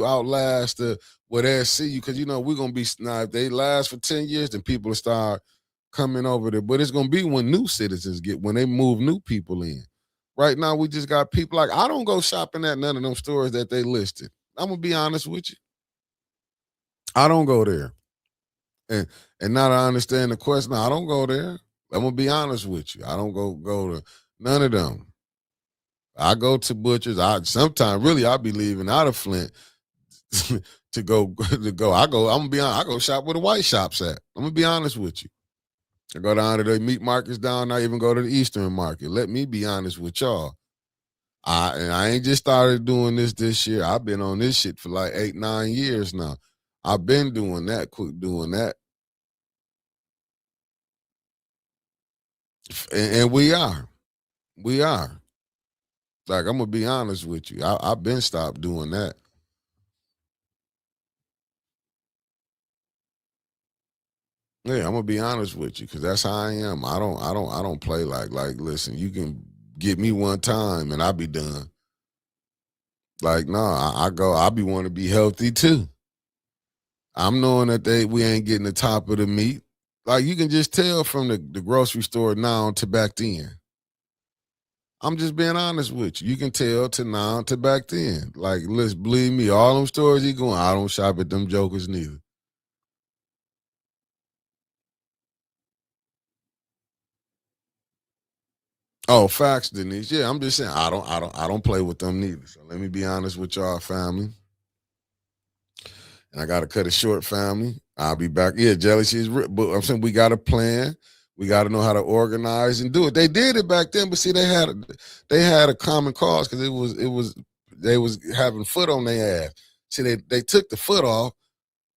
outlast the what they see you? Because you know we're gonna be, now if they last for 10 years, then people will start coming over there. But it's gonna be when new citizens when they move new people in. Right now, we just got people like, I don't go shopping at none of them stores that they listed. I'm gonna be honest with you. I don't go there. And now that I understand the question, I don't go there. I'm gonna be honest with you. I don't go to none of them. I go to butchers. I sometimes really I be leaving out of Flint to go to go. I'm gonna be honest, I go shop where the white shops at. I'm gonna be honest with you. I go down to the meat markets down. I even go to the Eastern market. Let me be honest with y'all. I ain't just started doing this year. I've been on this shit for like 8-9 years now. I've been doing that, doing that. And we are. We are. Like, I'm gonna be honest with you. I've been stopped doing that. Yeah, I'm gonna be honest with you, because that's how I am. I don't play like listen, you can get me one time and I'll be done. Like, no, I be wanting to be healthy too. I'm knowing that we ain't getting the top of the meat. Like, you can just tell from the grocery store now to back then. I'm just being honest with you. You can tell to now to back then. Like, let's believe me, all them stores you going, I don't shop at them jokers neither. Oh, facts, Denise. Yeah, I'm just saying I don't play with them neither. So let me be honest with y'all, family. And I gotta cut it short, family. I'll be back. Yeah, Jelly, but I'm saying we got a plan. We got to know how to organize and do it. They did it back then, but see, they had a common cause, because it was they was having foot on their ass. See, they took the foot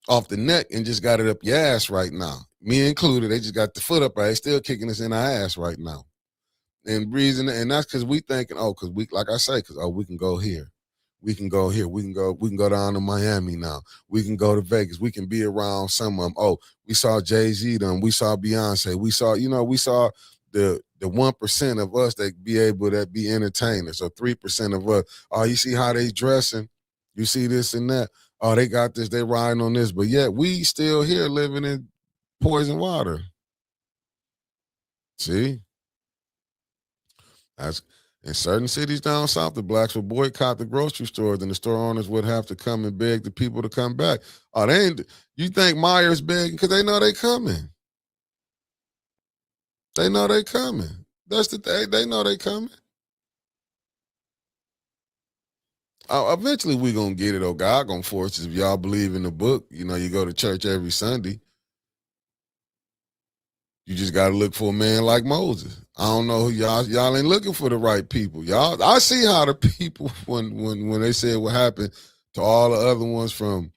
off the neck and just got it up your ass right now. Me included. They just got the foot up. Right, they still kicking us in our ass right now. And reason, and that's because we thinking, oh, because we, like I say, because we can go here. We can go here. We can go down to Miami now. We can go to Vegas. We can be around some of them. Oh, we saw Jay-Z done. We saw Beyonce. We saw the 1% of us that be able to be entertainers, or 3% of us. Oh, you see how they dressing? You see this and that. Oh, they got this, they riding on this. But yet we still here living in poison water. See? That's in certain cities down south, the blacks would boycott the grocery stores, and the store owners would have to come and beg the people to come back. Oh, they ain't. You think Myers begging because they know they coming? They know they coming. That's the thing. They know they coming. Eventually we gonna get it. Oh, God gonna force us. If y'all believe in the book, you go to church every Sunday. You just got to look for a man like Moses. I don't know who y'all ain't looking for the right people. Y'all, I see how the people when they said what happened to all the other ones from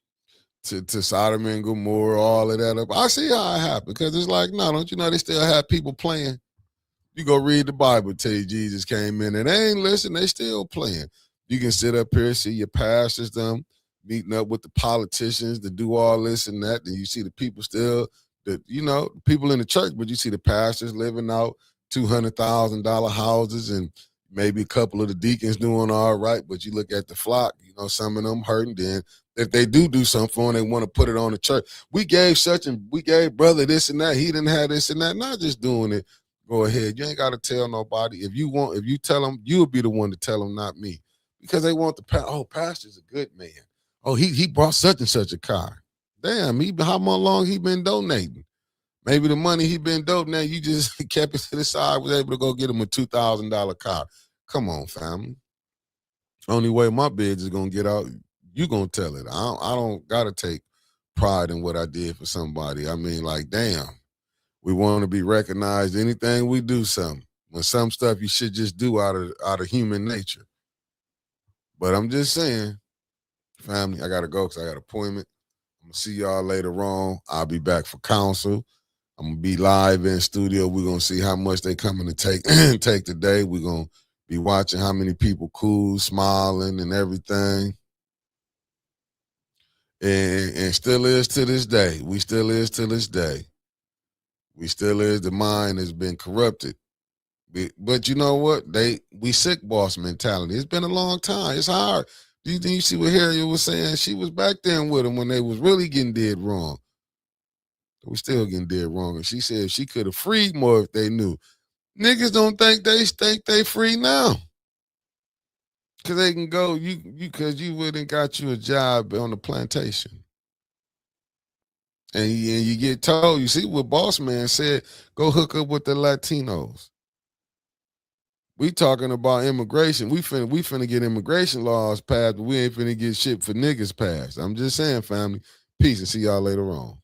to Sodom and Gomorrah, all of that up. I see how it happened, because it's like, no, don't you know they still have people playing? You go read the Bible, tell you Jesus came in, and they ain't listen. They still playing. You can sit up here, see your pastors, them meeting up with the politicians to do all this and that. Then you see the people still, people in the church, but you see the pastors living out $200,000 houses, and maybe a couple of the deacons doing all right. But you look at the flock, some of them hurting. Then if they do something for them, they want to put it on the church. We gave brother this and that. He didn't have this and that. Not just doing it. Go ahead. You ain't got to tell nobody. If you tell them, you'll be the one to tell them, not me. Because they want pastor's a good man. Oh, he brought such and such a car. Damn, how long he been donating? Maybe the money he been dope now, you just kept it to the side, was able to go get him a $2,000 car. Come on, family. Only way my bids is gonna get out, you gonna tell it. I don't gotta take pride in what I did for somebody. I mean, like, damn, we want to be recognized. Anything we do, something. When some stuff you should just do out of human nature. But I'm just saying, family, I gotta go because I got an appointment. I'm gonna see y'all later on. I'll be back for counsel. I'm gonna be live in studio. We're gonna see how much they coming to take take today. We're gonna be watching how many people cool, smiling, and everything. And still is to this day. We still is to this day. We still is. The mind has been corrupted. But you know what? We sick boss mentality. It's been a long time. It's hard. Do you think you see what Harriet was saying? She was back there with them when they was really getting dead wrong. We still getting dead wrong. And she said she could have freed more if they knew. Niggas don't think they free now. Cause they can go, cause you wouldn't got you a job on the plantation. And you get told, you see what Boss Man said, go hook up with the Latinos. We talking about immigration. We finna get immigration laws passed, but we ain't finna get shit for niggas passed. I'm just saying, family. Peace and see y'all later on.